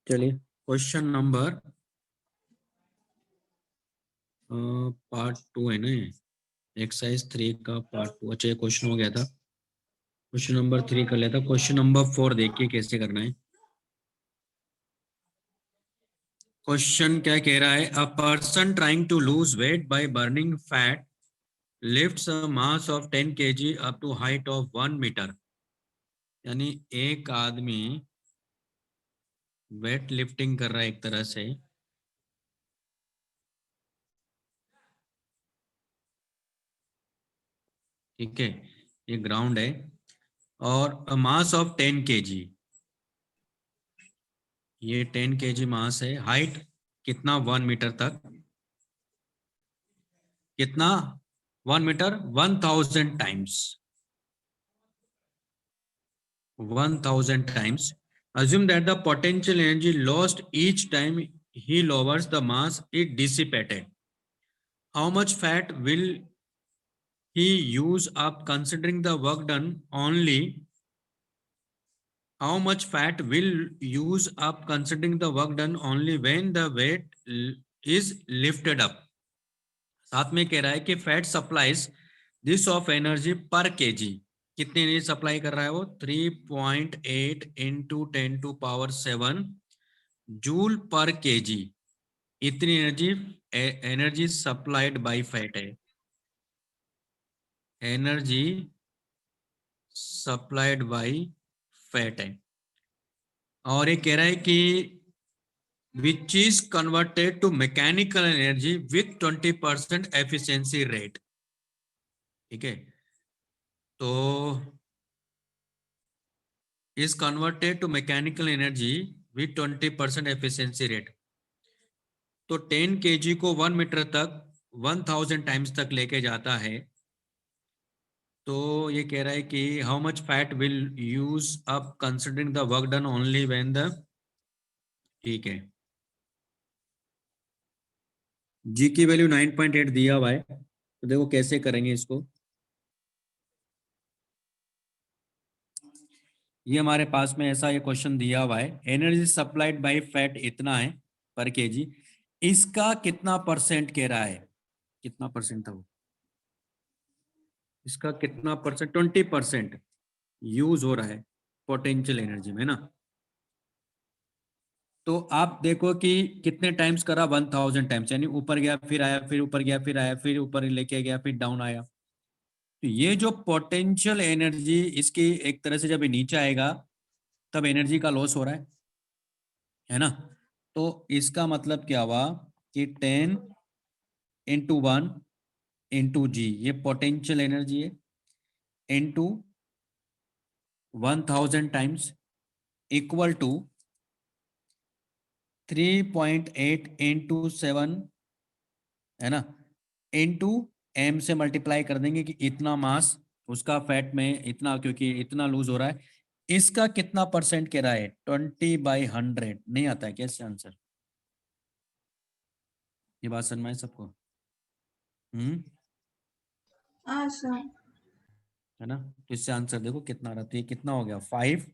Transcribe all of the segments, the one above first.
चलिए question number part 2 है ना, एक्सरसाइज 3 का पार्ट 2। अच्छा, क्वेश्चन हो गया था, क्वेश्चन नंबर 3 कर लेता। क्वेश्चन नंबर 4 देखिए कैसे करना है। क्वेश्चन क्या कह रहा है, a person trying to lose weight by burning fat lifts a mass of 10 kg up to height of 1 metre. यानी एक आदमी वेट लिफ्टिंग कर रहा है एक तरह से, ठीक है, ये ग्राउंड है, और मास ऑफ 10 kg, ये 10 kg मास है। हाइट कितना, 1 मीटर तक, कितना 1 metre, 1000 times, 1000 times. Assume that the potential energy lost each time he lowers the mass is dissipated. How much fat will he use up considering the work done only? How much fat will use up considering the work done only when the weight is lifted up? साथ में कह रहा है कि fat supplies this of energy per KG. कितनी energy supply कर रहा है वो, 3.8 इंटू 10⁻⁷ जूल पर केजी। इतनी energy energy supplied by fat है, एनर्जी सप्लाइड बाय फैट है। और ये कह रहा है कि which is converted to mechanical energy with 20% efficiency rate. ठीक है, तो is converted to mechanical energy with 20% efficiency rate। तो 10 kg को 1 मीटर तक 1000 टाइम्स तक लेके जाता है। तो ये कह रहा है कि how much fat will use up considering the work done only when the, ठीक है, जी की वैल्यू 9.8 दिया हुआ है। तो देखो कैसे करेंगे इसको। ये हमारे पास में ऐसा ये क्वेश्चन दिया हुआ है, एनर्जी सप्लाइड बाय फैट इतना है पर केजी, इसका कितना परसेंट कह रहा है, कितना परसेंट था वो, इसका कितना परसेंट, 20% यूज हो रहा है पोटेंशियल एनर्जी में ना। तो आप देखो कि कितने टाइम्स करा, 1000 टाइम्स, यानी ऊपर गया फिर आया, फिर ऊपर गया फिर आया, फिर ऊपर लेके गया फिर डाउन आया। तो ये जो पोटेंशियल एनर्जी इसकी एक तरह से जब ये नीचे आएगा तब एनर्जी का लॉस हो रहा है ना। तो इसका मतलब क्या हुआ कि 10 × 1 × G, ये पोटेंशियल एनर्जी है, into 1000 times equal to 3.8 into 7, है ना, इंटू एम से मल्टीप्लाई कर देंगे कि इतना मास उसका फैट में इतना, क्योंकि इतना लूज हो रहा है। इसका कितना परसेंट कह रहा है, 20/100। नहीं आता है कैसे आंसर, ये बात समझ में सबको? है ना। तो इससे आंसर देखो कितना आ रहा है, तो ये कितना हो गया 5।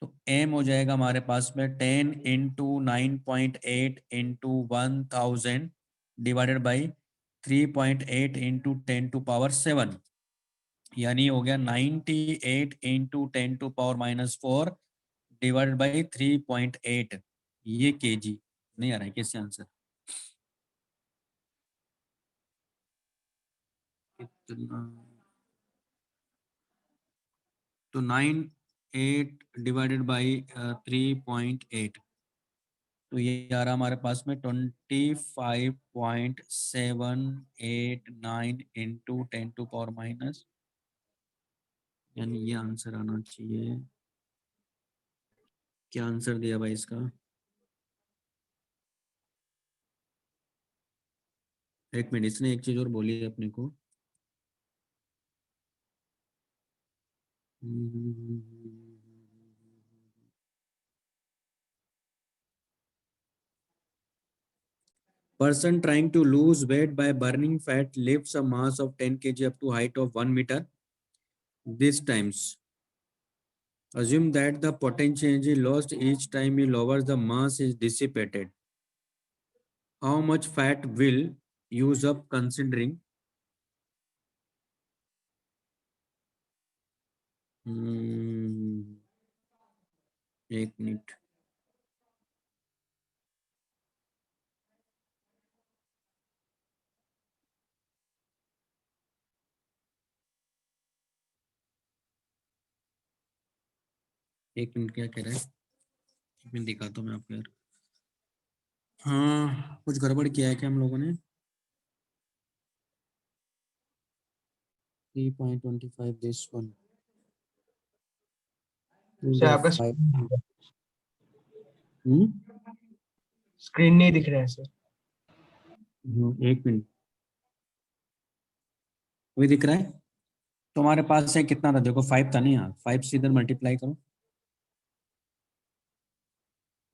तो एम हो जाएगा हमारे पास में 10 into 9.8 into 1000 divided by 3.8 into 10⁻⁷, यानी हो गया 98 इंटू 10⁻⁻4 डिवाइडेड बाई 3.8। ये केजी नहीं आ रहा है कैसे आंसर, कितना, तो 98 डिवाइडेड बाई 3.8, तो ये आ रहा हमारे पास में 25.789 इंटू 10⁻⁻, यानी ये आंसर आना चाहिए। क्या आंसर दिया भाई इसका, एक मिनट, इसने एक चीज और बोली है अपने को। Person trying to lose weight by burning fat lifts a mass of 10 kg up to height of 1 meter. This times Assume that the potential energy lost each time he lowers the mass is dissipated. How much fat will use up considering? एक minute. एक minute क्या कह रहा है? एक minute दिखाता हूँ मैं आपको यार. हाँ, कुछ गड़बड़ किया है क्या हम लोगों ने? 3.25 this one. सर आपका स्क्रीन नहीं दिख रहा है सर. एक मिनट. वही दिख रहा है. तुम्हारे पास से कितना था? देखो 5 था नहीं यार. 5 से इधर मल्टीप्लाई करो,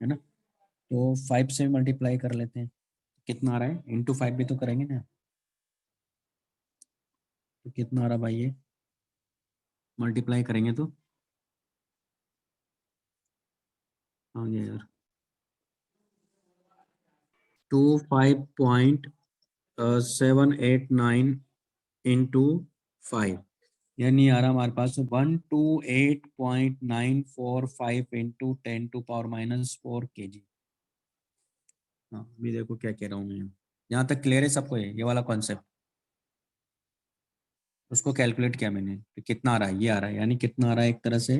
है ना? तो 5 से मल्टीप्लाई कर लेते हैं. कितना आ रहा है? इंटू 5 भी तो करेंगे ना. तो कितना आ रहा भाई? ये मल्टीप्लाई करेंगे तो आ गया यार 25.789 इंटू 5. यानी आ रहा हमारे पास 128.945 इंटू 10⁻⁻⁴ kg. हाँ, अभी देखो क्या कह रहा हूँ मैं. यहाँ तक क्लियर है सबको? ये वाला कॉन्सेप्ट उसको कैलकुलेट किया मैंने तो कितना आ रहा है? ये आ रहा है. यानी कितना आ रहा है? एक तरह से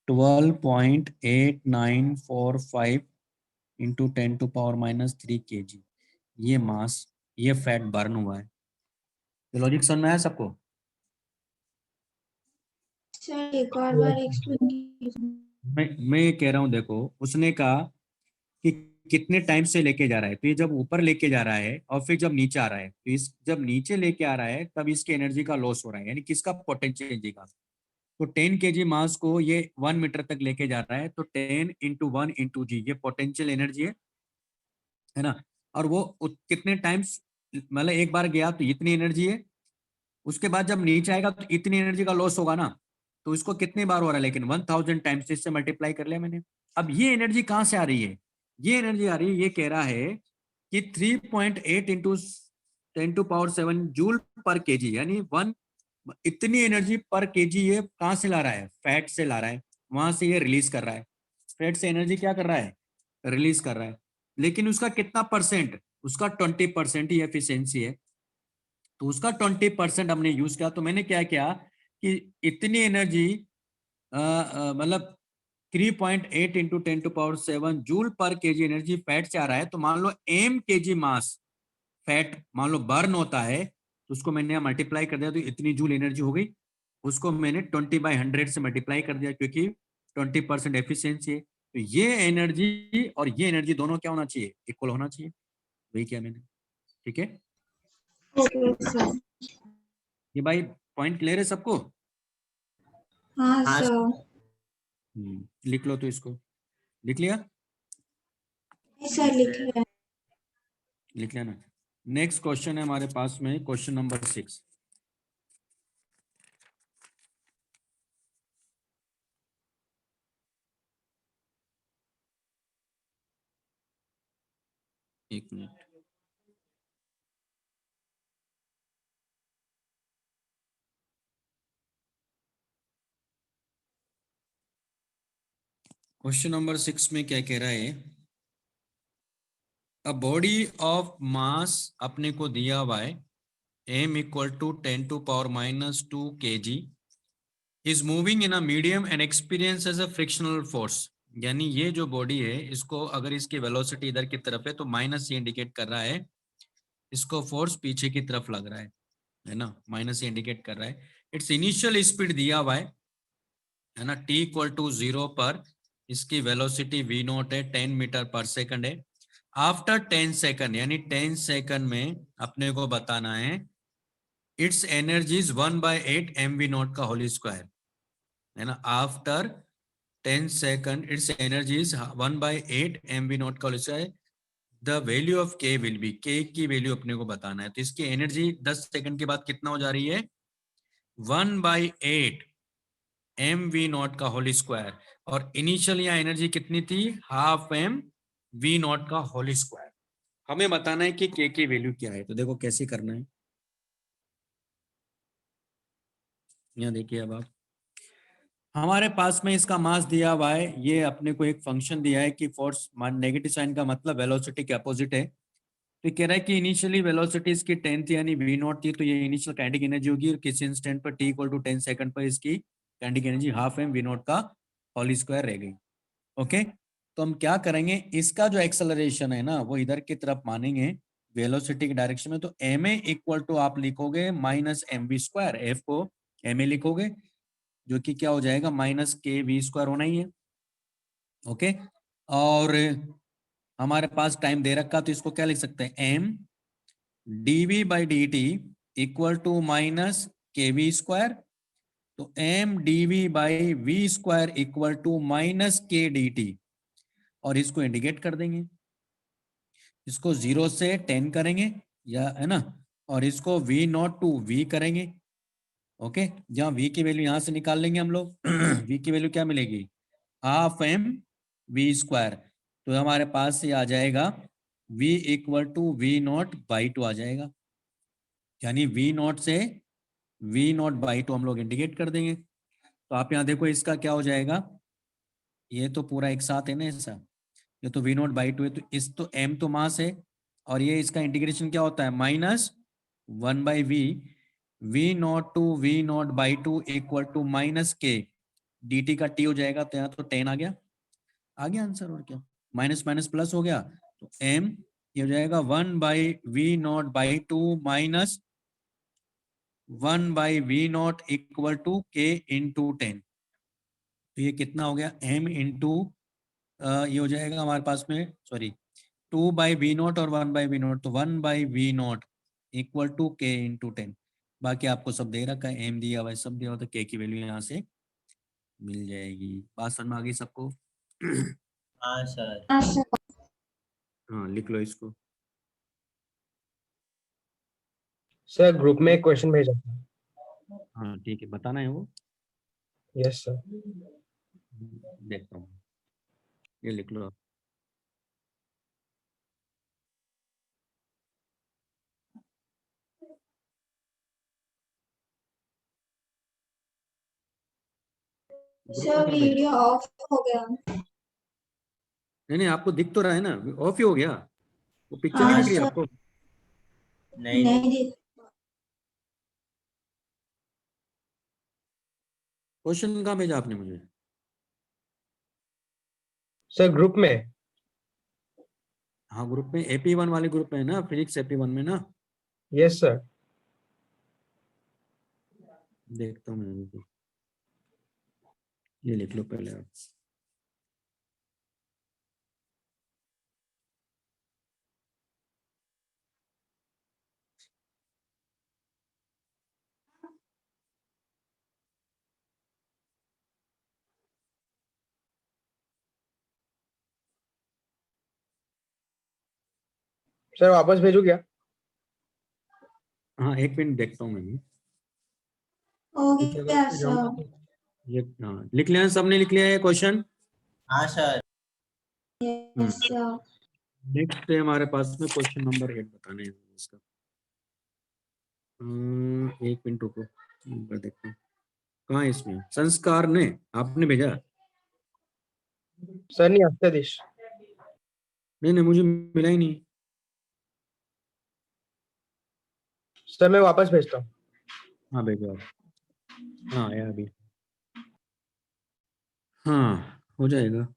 12.8945 इंटू 10⁻³ kg. ये मास, ये फैट बर्न हुआ है. तो लॉजिक समझ में आया सबको? सर एक और बार एक्सप्लेन कीजिए. मैं ये कह रहा हूँ, देखो उसने कहा कि कितने टाइम से लेके जा रहा है. तो ये जब ऊपर लेके जा रहा है और फिर जब नीचे आ रहा है, तो इस जब नीचे लेके आ रहा है तब इसकी एनर्जी का लॉस हो रहा है. यानी किसका? पोटेंशियल एनर्जी का. तो 10 kg मास को ये 1 मीटर तक लेके जा रहा है, तो 10 इंटू 1 इंटू जी, ये पोटेंशियल एनर्जी है ना? और वो कितने टाइम्स, मतलब एक बार गया तो इतनी एनर्जी है, उसके बाद जब नीचे आएगा तो इतनी एनर्जी का लॉस होगा ना. तो इसको कितनी बार हो रहा है? लेकिन 1000 टाइम्स. इससे मल्टीप्लाई कर लिया मैंने. अब ये एनर्जी कहाँ से आ रही है? ये एनर्जी आ रही है, ये कह रहा है कि 3.8 इंटू 10⁻⁷ जूल पर केजी, यानी 1. इतनी एनर्जी पर केजी ये कहाँ से ला रहा है? फैट से ला रहा है. वहां से ये रिलीज कर रहा है. फैट से एनर्जी क्या कर रहा है? रिलीज कर रहा है. लेकिन उसका कितना परसेंट? उसका 20% ही एफिशिएंसी है. तो उसका 20% हमने यूज किया. तो मैंने क्या किया कि इतनी एनर्जी मतलब 3.8 into 10⁻⁷ joule per KG energy fat से आ रहा है. तो मान लो m केजी मास फैट मान लो बर्न होता है, तो उसको मैंने यहाँ मल्टीप्लाई कर दिया तो इतनी जूल एनर्जी हो गई. उसको मैंने 20/100 से मल्टीप्लाई कर दिया क्योंकि 20% एफिशिएंसी है. तो ये एनर्जी और ये एनर्जी दोनों क्या होना चाहिए? इक्वल होना चाहिए. वही किया मैंने. ठीक है, ओके सर. ये भाई पॉइंट क्लियर है सबको? हाँ सर. लिख लो तो इसको. लिख लिया? सर लिख रहे हैं. लिख लिया ना. नेक्स्ट क्वेश्चन है हमारे पास में, क्वेश्चन नंबर 6. एक मिनट. क्वेश्चन नंबर 6 में क्या कह रहा है? अ बॉडी ऑफ मास अपने को दिया हुआ है m equal to 10⁻⁻² kg is moving in a medium and experience as a frictional force. यानी ये जो बॉडी है, इसको अगर इसकी वेलोसिटी इधर की तरफ है तो माइनस ये इंडिकेट कर रहा है इसको फोर्स पीछे की तरफ लग रहा है ना? माइनस ये इंडिकेट कर रहा है. इट्स इनिशियल स्पीड दिया हुआ है ना? t इक्वल टू 0 पर इसकी वेलोसिटी v0 है, 10 मीटर पर सेकंड है. आफ्टर 10 सेकंड, यानी 10 सेकंड में अपने को बताना है इट्स एनर्जी इज 1/8 mv0 का होल स्क्वायर, है ना? After 10 second its energy is 1/8 mv0 का whole square. The value of k will be, k की वैल्यू अपने को बताना है. तो इसकी एनर्जी 10 सेकंड के बाद कितना हो जा रही है? 1/8 mv0 का होल स्क्वायर, और इनिशियल यहाँ एनर्जी कितनी थी, हाफ mv0 का होल स्क्वायर। हमें बताना है कि k की वैल्यू क्या है। तो देखो कैसे करना है, यहाँ देखिए अब आप, हमारे पास में इसका मास दिया हुआ है, ये अपने को एक फंक्शन दिया है कि फोर्स नेगेटिव साइन का मतलब वेलोसिटी के अपोजिट है। तो कह रहा है कि इनिशियली वेलोसिटी इसकी 10 थी यानी v0 थी, तो ये इनिशियल काइनेटिक एनर्जी होगी, और किसी इंस्टेंट पर t इक्वल टू 10 सेकंड पर इसकी काइनेटिक एनर्जी हाफ mv0 का होल स्क्वायर रह गई। ओके, तो हम क्या करेंगे, इसका जो एक्सेलरेशन है ना वो इधर की तरफ मानेंगे वेलोसिटी के डायरेक्शन में। तो ma इक्वल टू आप लिखोगे माइनस mv स्क्वायर, f को ma लिखोगे, जो कि क्या हो जाएगा माइनस के वी स्क्वायर होना ही है। ओके, और हमारे पास टाइम दे रखा, तो इसको क्या लिख सकते हैं, M DV by D T equal to minus K V square. तो M DV by V square equal to minus K D T, और इसको इंडिकेट कर देंगे, इसको 0 से 10 करेंगे, या है ना, और इसको v नॉट टू v करेंगे। ओके, जहाँ v की वैल्यू यहाँ से निकाल लेंगे हम लोग v की वैल्यू क्या मिलेगी, हाफ mv स्क्वायर। तो हमारे पास ये आ जाएगा v इक्वल टू v0/2 आ जाएगा, यानी v0 से v0/2 हम लोग इंडिकेट कर देंगे। तो आप यहाँ देखो इसका क्या हो जाएगा, ये तो पूरा एक साथ है ना ऐसा, ये तो v0/2 है, तो इस तो m तो मास है, और ये इसका इंटीग्रेशन क्या होता है -1/v, v0 to v0/2 equal to minus K dt का t हो जाएगा। तो यहाँ तो 10 आ गया आंसर, और क्या, माइनस माइनस प्लस हो गया, तो m ये हो जाएगा 1/v0/2 minus 1/v0 equal to k into 10। तो ये कितना हो गया, m इंटू ये हो जाएगा हमारे पास में, सॉरी 2/v0 और 1/v0, तो 1/v0 equal to k into 10। बाकी आपको सब दे रखा है, m दिया हुआ है, सब दिया हुआ, तो k की वैल्यू यहाँ से मिल जाएगी। बात समझ में आ गई सबको? हाँ सर। हाँ सर। हाँ लिख लो इसको। सर ग्रुप में एक क्वेश्चन भेजा था। हाँ ठीक है, बताना है वो, यस सर। देखता हूँ, ये लिख लो आप। सर वीडियो ऑफ हो गया। नहीं नहीं, आपको दिख तो रहा है ना, ऑफ ही हो गया, वो पिक्चर नहीं हाँ दिख रही सर। आपको? नहीं नहीं जी। क्वेश्चन कहाँ भेजा आपने मुझे? सर ग्रुप में। हाँ ग्रुप में, AP1 वाले ग्रुप में है ना, फिजिक्स AP1 में ना। Yes sir. देखता हूँ मैं भी। ये लिख लो पहले आप। सर वापस भेजू क्या? हाँ एक मिनट देखता हूँ मैं भी। हो ठीक है, गया अगर सर। जाऊंगा तो- ये हाँ लिख लिया, सबने लिख लिया है क्वेश्चन? हाँ सर। Yes sir. नेक्स्ट है हमारे पास में क्वेश्चन नंबर 8 बताने हैं इसका। एक मिनट रुको, नंबर देखते हैं कहाँ है इसमें, संस्कार ने आपने भेजा? सर नहीं, अष्टादीश। नहीं नहीं, मुझे मिला ही नहीं। सर मैं वापस भेजता हूँ। हाँ भेजो आप। हाँ आया अभी, हाँ हो जाएगा।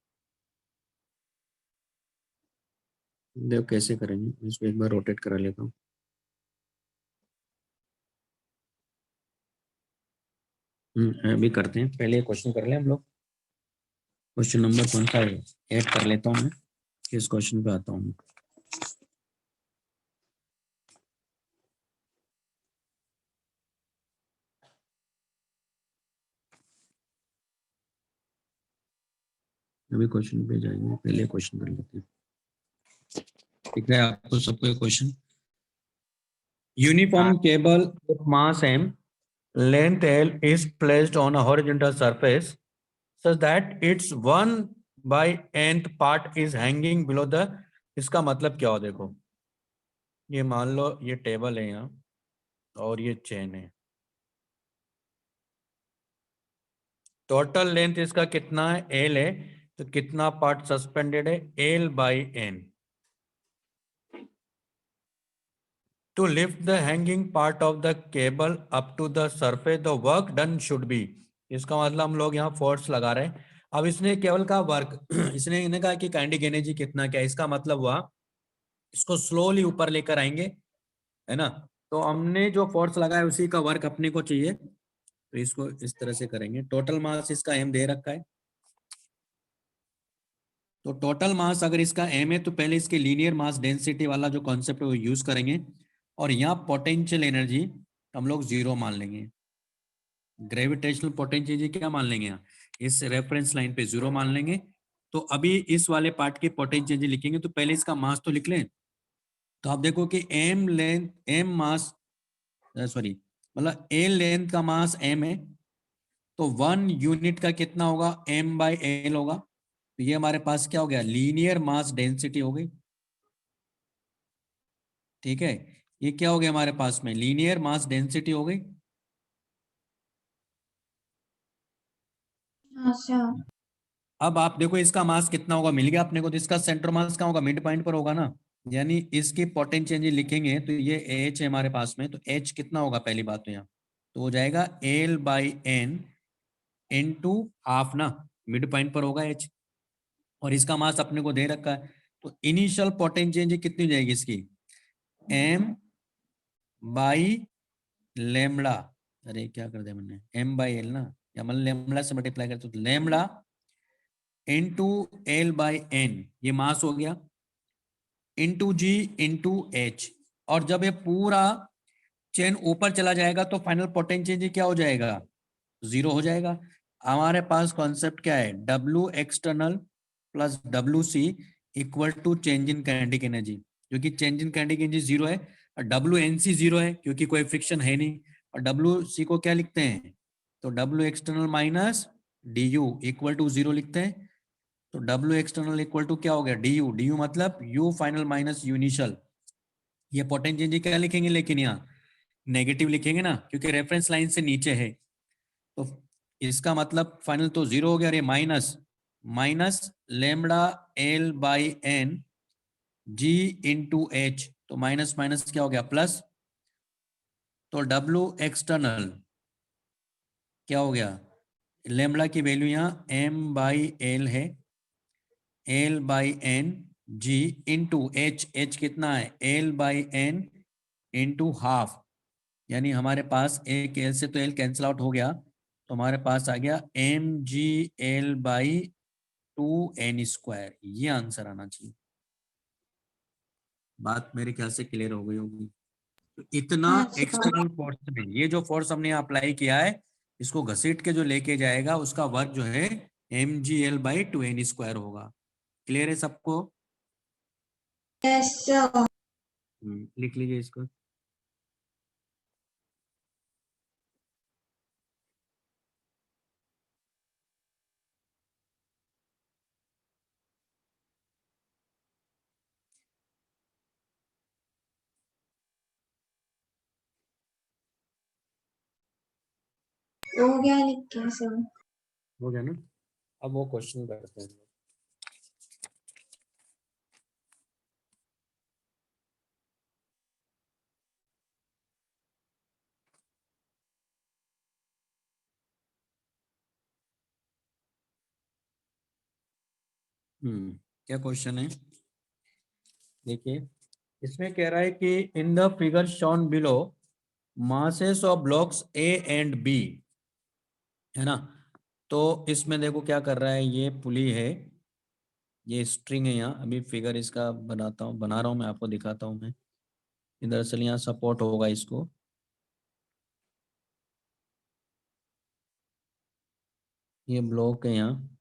देखो कैसे करेंगे, इसको एक बार रोटेट करा लेता हूँ। अभी करते हैं, पहले क्वेश्चन कर ले हम लोग। क्वेश्चन नंबर कौन सा है, 8 कर लेता हूँ मैं, इस क्वेश्चन पे आता हूँ। अभी क्वेश्चन पे जाएंगे, पहले क्वेश्चन कर लेते हैं। ठीक है आपको सबको question, uniform cable mass m length L is placed on a horizontal surface such that its 1/nth part is hanging below the, इसका मतलब क्या हो देखो, ये मान लो ये टेबल है यहाँ और ये चेन है, टोटल लेंथ इसका कितना है, L है, तो कितना पार्ट सस्पेंडेड है, L/n. To lift the hanging part of the cable up to the surface, the work done should be. इसका मतलब हम लोग यहाँ फोर्स लगा रहे हैं. अब इसने केबल का वर्क इसने इन्हें कहा कि काइनेटिक एनर्जी कितना क्या है, इसका मतलब हुआ इसको स्लोली ऊपर लेकर आएंगे, है ना, तो हमने जो फोर्स लगाया उसी का वर्क अपने को चाहिए, तो इसको इस तरह से करेंगे. टोटल मास इसका m दे रखा है, तो टोटल मास अगर इसका m है तो पहले इसके लीनियर मास डेंसिटी वाला जो कॉन्सेप्ट है वो यूज करेंगे, और यहाँ पोटेंशियल एनर्जी हम लोग 0 मान लेंगे. ग्रेविटेशनल पोटेंशियल एनर्जी क्या मान लेंगे, यहाँ इस रेफरेंस लाइन पे 0 मान लेंगे. तो अभी इस वाले पार्ट की पोटेंशियल एनर्जी लिखेंगे, तो पहले इसका मास तो लिख लें. तो आप देखो कि m लेंथ, m मास, सॉरी मतलब a लेंथ का मास m है, तो 1 यूनिट का कितना होगा, m/l होगा. तो ये हमारे पास क्या हो गया, लीनियर मास डेंसिटी हो गई. ठीक है, ये क्या हो गया हमारे पास में, लीनियर मास डेंसिटी हो गई. हाँ सर. अब आप देखो इसका मास कितना होगा, मिल गया अपने को, तो इसका सेंटर मास क्या होगा, मिड पॉइंट पर होगा ना, यानी इसकी पोटेंशियल एनर्जी लिखेंगे तो ये H है हमारे पास में, तो H कितना होगा, पहली बात तो यहाँ तो हो जाएगा L/n इनटू हाफ ना, मिड पॉइंट पर होगा H, और इसका मास अपने को दे रखा है, तो इनिशियल पोटेंशियल एनर्जी कितनी हो जाएगी इसकी, m/λ, अरे क्या कर दिया मैंने, m/l ना, या मतलब लेमड़ा से मल्टीप्लाई करते तो लेमड़ा इंटू L/n, ये मास हो गया, इंटू G इंटू H, और जब ये पूरा चेन ऊपर चला जाएगा तो फाइनल पोटेंशियल क्या हो जाएगा, 0 हो जाएगा. हमारे पास कॉन्सेप्ट क्या है, W external plus WC equal to change in kinetic energy, क्योंकि चेंज इन काइनेटिक एनर्जी 0 है, और WNC 0 है क्योंकि कोई फ्रिक्शन है नहीं, और WC को क्या लिखते हैं, तो W external minus DU equal to 0 लिखते हैं. तो W एक्सटर्नल इक्वल टू क्या हो गया, DU मतलब U final minus U initial. ये पोटेंशियल क्या लिखेंगे, लेकिन यहाँ नेगेटिव लिखेंगे ना, क्योंकि रेफरेंस लाइन से नीचे है, तो इसका मतलब फाइनल तो 0 हो गया, और ये minus lambda L/n G into H, तो माइनस माइनस क्या हो गया, प्लस, तो W एक्सटर्नल क्या हो गया, लेमड़ा की वैल्यू यहाँ m/l है, L/n G इंटू H कितना है, L/n इंटू हाफ, यानी हमारे पास एक L से तो L कैंसिल आउट हो गया, तो हमारे पास आ गया mgl/2n², ये आंसर आना चाहिए. बात मेरे ख्याल से क्लियर हो गई होगी. तो इतना हाँ सर. एक्सटर्नल फोर्स में, ये जो फोर्स हमने अप्लाई किया है इसको घसीट के जो लेके जाएगा उसका वर्क जो है mgl/2n² होगा. क्लियर है सबको, यस सर. लिख लीजिए इसको. हो गया लिख के सर. हो गया ना, अब वो क्वेश्चन करते हैं. क्या क्वेश्चन है, देखिए इसमें कह रहा है कि इन the figure shown below masses of blocks A and B, है ना, तो इसमें देखो क्या कर रहा है, ये पुली है, ये स्ट्रिंग है, यहाँ अभी फिगर इसका बना रहा हूँ मैं, आपको दिखाता हूँ मैं. दरअसल यहाँ सपोर्ट होगा इसको, ये ब्लॉक है यहाँ,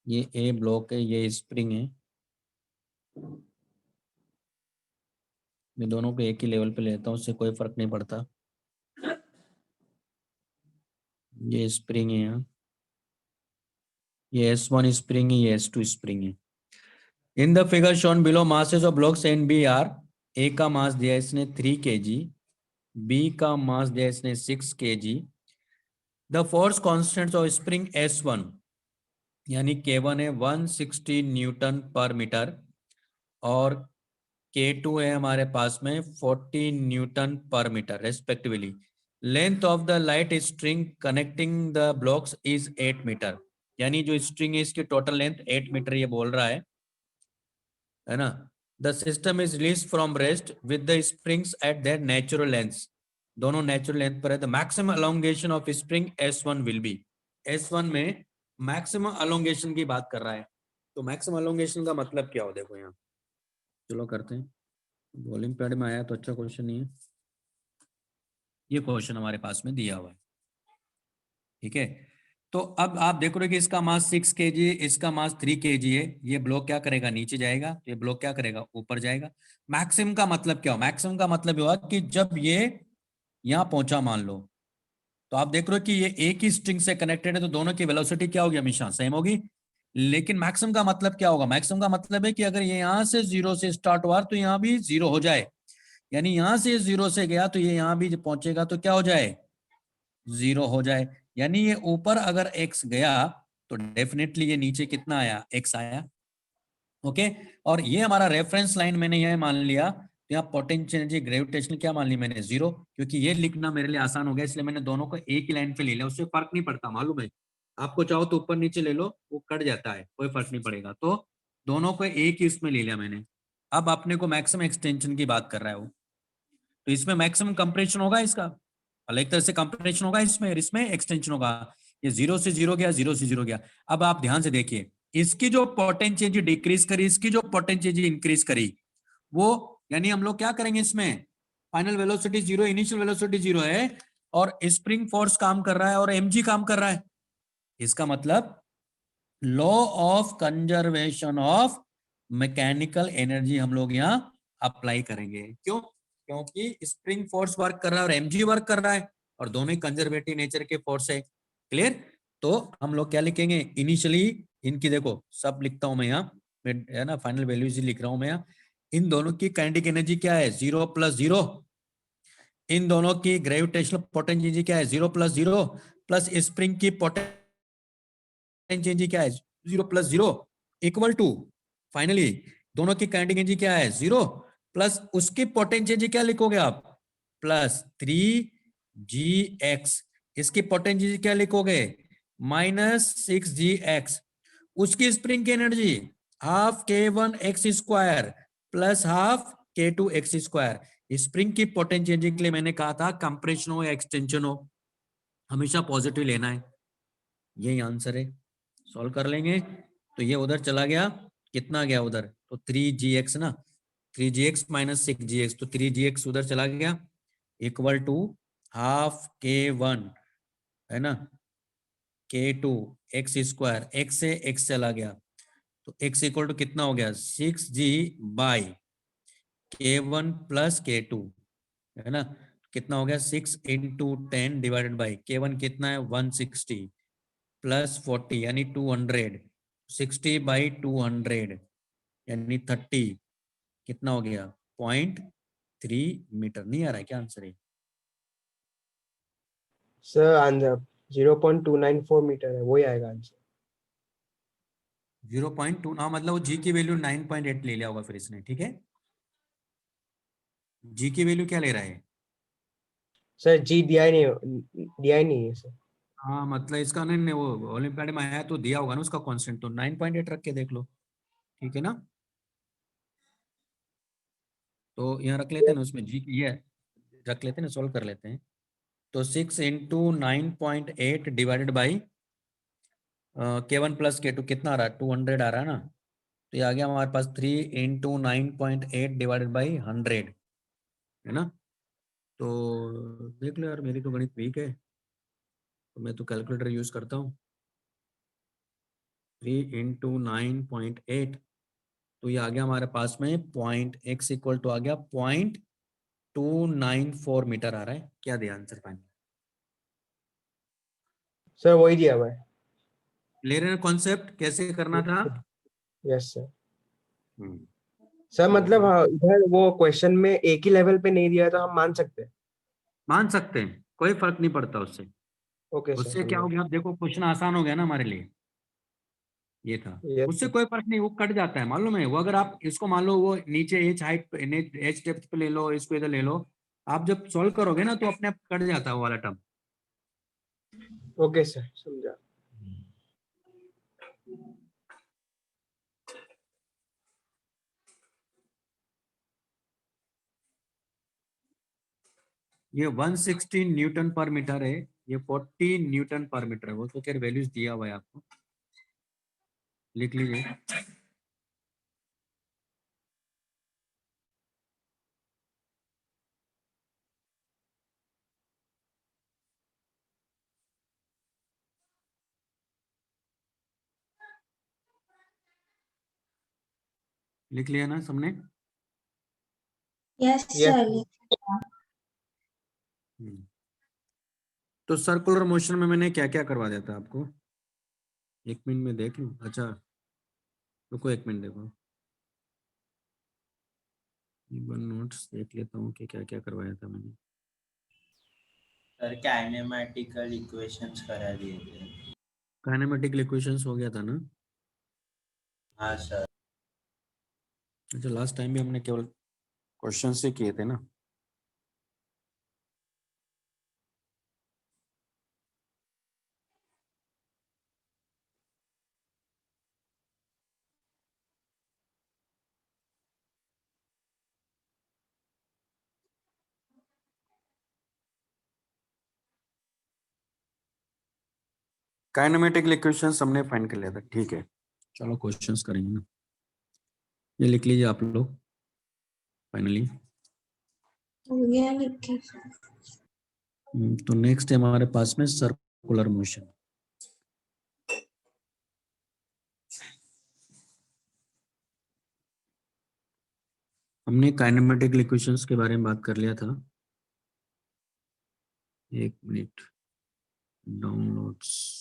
ये A ब्लॉक है, ये स्प्रिंग है, मैं दोनों को एक ही लेवल पे लेता हूँ, उससे कोई फर्क नहीं पड़ता. ये स्प्रिंग है यहाँ, ये S1 स्प्रिंग है, ये S2 स्प्रिंग है। In the figure shown below masses of blocks and B are, A का मास दिया है इसने 3 kg, बी का मास दिया है इसने 6 kg। The force constant of spring S1 यानी K1 है 160 न्यूटन पर मीटर और K2 है हमारे पास में 40 newton per metre respectively. Length of the light string connecting the blocks is 8 metre, यानी जो स्ट्रिंग है इसकी टोटल लेंथ 8 मीटर ये बोल रहा है ना। The system is release from rest with the springs at their natural length, दोनों नेचुरल लेंथ पर है। The maximum elongation of spring S1 will be, S1 में मैक्सिमम अलोंगेशन की बात कर रहा है। तो मैक्सिमम अलोंगेशन का मतलब क्या हो, देखो यहाँ, चलो करते हैं। ओलंपियाड में आया तो अच्छा क्वेश्चन नहीं है, ये क्वेश्चन हमारे पास में दिया हुआ है, ठीक है। तो अब आप देखो रहे कि इसका मास 6 kg है, इसका मास 3 kg है, ये ब्लॉक क्या करेगा, नीचे जाएगा, ये ब्लॉक क्या करेगा, ऊपर जाएगा। मैक्सिमम का मतलब क्या हो, मैक्सिमम का मतलब हुआ कि जब ये यहाँ पहुंचा मान लो, तो आप देख रहे हो कि ये एक ही स्ट्रिंग से कनेक्टेड है, तो दोनों की वेलोसिटी क्या होगी, हमेशा सेम होगी। लेकिन मैक्सिमम का मतलब क्या होगा, मैक्सिमम का मतलब है कि अगर ये यहाँ से 0 से स्टार्ट हुआ तो यहाँ भी 0 हो जाए, यानी यहां से 0 से गया तो ये यहां भी जब पहुंचेगा तो क्या हो जाए, 0 हो जाए। यानी ये ऊपर अगर x गया तो डेफिनेटली ये नीचे कितना आया, x आया। ओके, और ये हमारा रेफरेंस लाइन मैंने यह मान लिया, तो यहाँ पोटेंशियल एनर्जी ग्रेविटेशनल क्या मान ली मैंने, 0, क्योंकि ये लिखना मेरे लिए आसान हो गया, इसलिए मैंने दोनों को एक ही लाइन पे ले लिया, उससे फर्क नहीं पड़ता, मालूम है आपको, चाहो तो ऊपर नीचे ले लो, वो कट जाता है, कोई फर्क नहीं पड़ेगा। तो दोनों को एक ही उसमें ले लिया मैंने। अब अपने को मैक्सिमम एक्सटेंशन की बात कर रहा है वो, तो इसमें मैक्सिमम कंप्रेशन होगा इसका, अलग तरह से कंप्रेशन होगा इसमें, और इसमें एक्सटेंशन होगा। ये 0 से 0 गया, 0 से 0 गया। अब आप ध्यान से देखिए, इसकी जो पोटेंशियल डिक्रीज करी, इसकी जो पोटेंशियल इंक्रीज करी, वो यानी हम लोग क्या करेंगे इसमें, फाइनल वेलोसिटी 0, इनिशियल वेलोसिटी 0 है, और स्प्रिंग फोर्स काम कर रहा है और mg काम कर रहा है। इसका मतलब law of conservation of mechanical energy हम लोग यहाँ अप्लाई करेंगे। क्यों, क्योंकि स्प्रिंग फोर्स वर्क कर रहा है और mg वर्क कर रहा है, और दोनों ही कंजर्वेटिव नेचर के फोर्स है। क्लियर, तो हम लोग क्या लिखेंगे, इनिशियली इनकी देखो सब लिखता हूं मैं यहाँ, है ना, फाइनल वैल्यूज लिख रहा हूं मैं यहाँ। इन दोनों की काइनेटिक एनर्जी क्या है, 0 + 0। इन दोनों की ग्रेविटेशनल पोटेंशियल क्या है, 0 + 0, प्लस स्प्रिंग की पोटेंशियल एनर्जी क्या है, 0 + 0 इक्वल टू, फाइनली दोनों की काइनेटिक एनर्जी क्या है, 0, प्लस उसकी पोटेंशियल एनर्जी क्या लिखोगे आप, +3gx। इसकी पोटेंशियल क्या लिखोगे, -6gx। उसकी स्प्रिंग की energy ½ k1x² plus ½ k2x²। Spring की पोटेंशियल एनर्जी के लिए मैंने कहा था कंप्रेशन हो या एक्सटेंशन हो, हमेशा पॉजिटिव लेना है। यही आंसर है, सॉल्व कर लेंगे। तो ये उधर चला गया, कितना गया उधर, तो 3gx ना, 3gx - 6gx, तो 3gx उधर चला गया, इक्वल टू ½ k1, है ना, k2 x², x से x चला गया, तो x इक्वल टू कितना हो गया, 6g/k1 + k2, है ना, कितना हो गया, 6 × 10 डिवाइडेड बाई k1 कितना है, 160 + 40 यानी 200, 60/200 यानी 30, कितना हो गया, 0.3 मीटर। नहीं आ रहा है क्या आंसर है, सर आंसर 0.294 मीटर है, वही आएगा आंसर। 0.2, हाँ मतलब वो जी की वैल्यू 9.8 ले लिया होगा फिर इसने, ठीक है। जी की वैल्यू क्या ले रहा है, सर जी दिया ही नहीं है सर। हाँ मतलब इसका नहीं, वो ओलंपियाड में आया तो दिया होगा ना उसका कांस्टेंट, तो 9.8 रख के देख लो, ठीक है ना। तो यहाँ रख लेते हैं ना, उसमें जी की ये रख लेते हैं ना, सोल्व कर लेते हैं। तो 6 × 9.8 डिवाइडेड बाई k1 + k2 कितना आ रहा है, 200 आ रहा है ना, तो ये आ गया हमारे पास 3 × 9.8 डिवाइडेड बाई 100, है ना। तो देख लो यार, मेरी तो गणित वीक है, तो मैं तो कैलकुलेटर यूज करता हूँ। 3 × 9.8, तो ये आ गया हमारे पास में पॉइंट, x इक्वल टू आ गया 0.294 मीटर आ रहा है। क्या दिया आंसर फाइनल, सर वही दिया हुआ है। क्लियर है कॉन्सेप्ट कैसे करना था? Yes sir. हम्म, सर मतलब हाँ, इधर वो क्वेश्चन में एक ही लेवल पे नहीं दिया है तो हम मान सकते हैं। मान सकते हैं, कोई फर्क नहीं पड़ता उससे। ओके सर उससे क्या समझा। हो गया, आप देखो क्वेश्चन आसान हो गया ना हमारे लिए। ये था। यस उससे सर। कोई फर्क नहीं, वो कट जाता है मालूम है। वो अगर आप इसको मान लो वो नीचे एज हाइट एज डेप्थ पे ले लो, इसको इधर ले लो, आप जब सॉल्व करोगे ना तो अपने आप कट जाता है वो वाला टर्म। ओके सर समझा। ये 160 न्यूटन पर मीटर है, ये 40 न्यूटन पर मीटर है। वो तो खैर वैल्यूज दिया हुआ है आपको, लिख लीजिए। लिख लिया ना सबने? Yes yes sir. हम्म। तो सर्कुलर मोशन में मैंने क्या क्या करवा दिया था आपको, एक मिनट में देख लूं। अच्छा रुको, एक मिनट देखो, वन नोट्स देख लेता हूँ कि क्या क्या करवाया था मैंने। सर काइनेमेटिकल इक्वेशंस करा दिए थे। काइनेमेटिक इक्वेशंस हो गया था ना? हाँ सर। अच्छा लास्ट टाइम भी हमने केवल क्वेश्चन से किए थे ना। काइनेमेटिक इक्वेशंस हमने फाइंड कर लिया था, ठीक है। चलो क्वेश्चंस करेंगे ना, ये लिख लीजिए आप लोग फाइनली। हो गया लिखे। तो नेक्स्ट है हमारे पास में सर्कुलर मोशन। हमने काइनेमेटिक इक्वेशंस के बारे में बात कर लिया था। एक मिनट, डाउनलोड्स।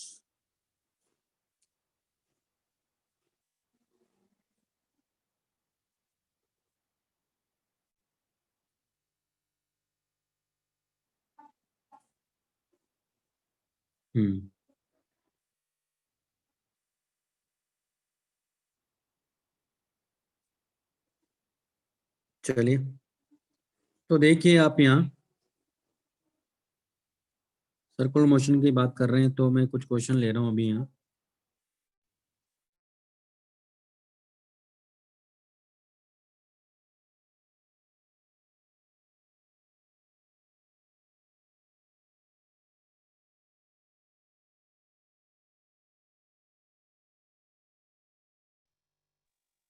हम्म, चलिए तो देखिए आप यहाँ सर्कुलर मोशन की बात कर रहे हैं तो मैं कुछ क्वेश्चन ले रहा हूँ अभी यहाँ।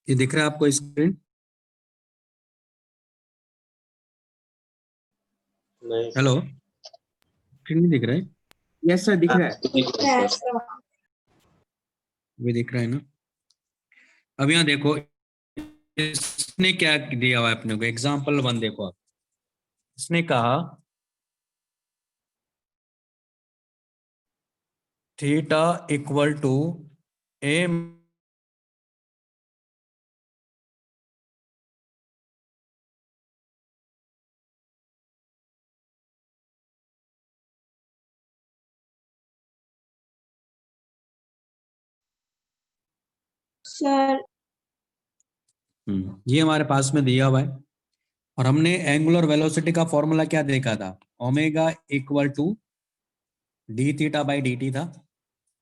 ये दिख रहा है आपको स्क्रीन? नहीं हेलो, स्क्रीन नहीं दिख रहा है? यस सर दिख रहा है। भी दिख रहा है ना? अब यहाँ देखो, इसने क्या दिया हुआ है अपने को, एग्जाम्पल वन देखो आप। इसने कहा theta equal to A sir ये हमारे पास में दिया हुआ है। और हमने एंगुलर वेलोसिटी का फॉर्मूला क्या देखा था, omega equal to D theta by D T था।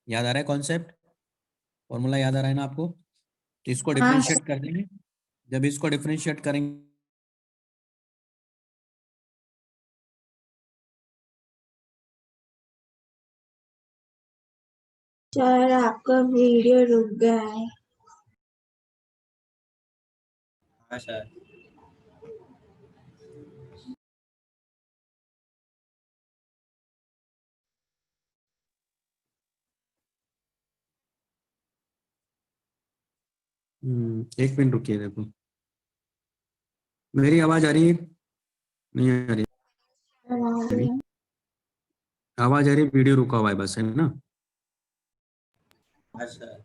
याद आ रहा है कॉन्सेप्ट? फॉर्मूला याद आ रहा है ना आपको? तो इसको हाँ डिफरेंशिएट कर देंगे। जब इसको डिफरेंशिएट करेंगे सर आपका वीडियो रुक गया है। हाँ सर। एक मिनट रुकिए, देखो मेरी आवाज आ रही है? नहीं आ रही? सर आ अभी गया। आवाज आ रही है, वीडियो रुका हुआ है बस, है ना? हाँ सर,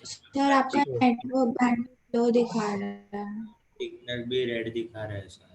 सर आपका नेटवर्क बैंड लो दिखा रहा है। सिग्नल भी रेड दिखा रहा है सर।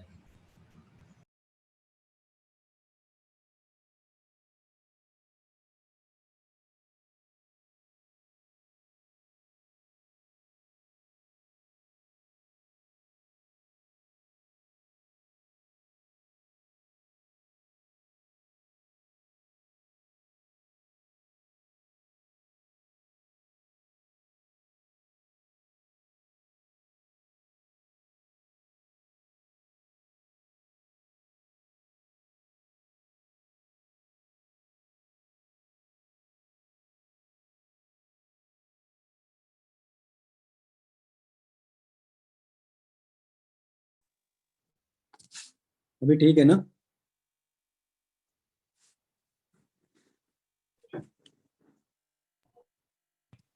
अभी ठीक है ना?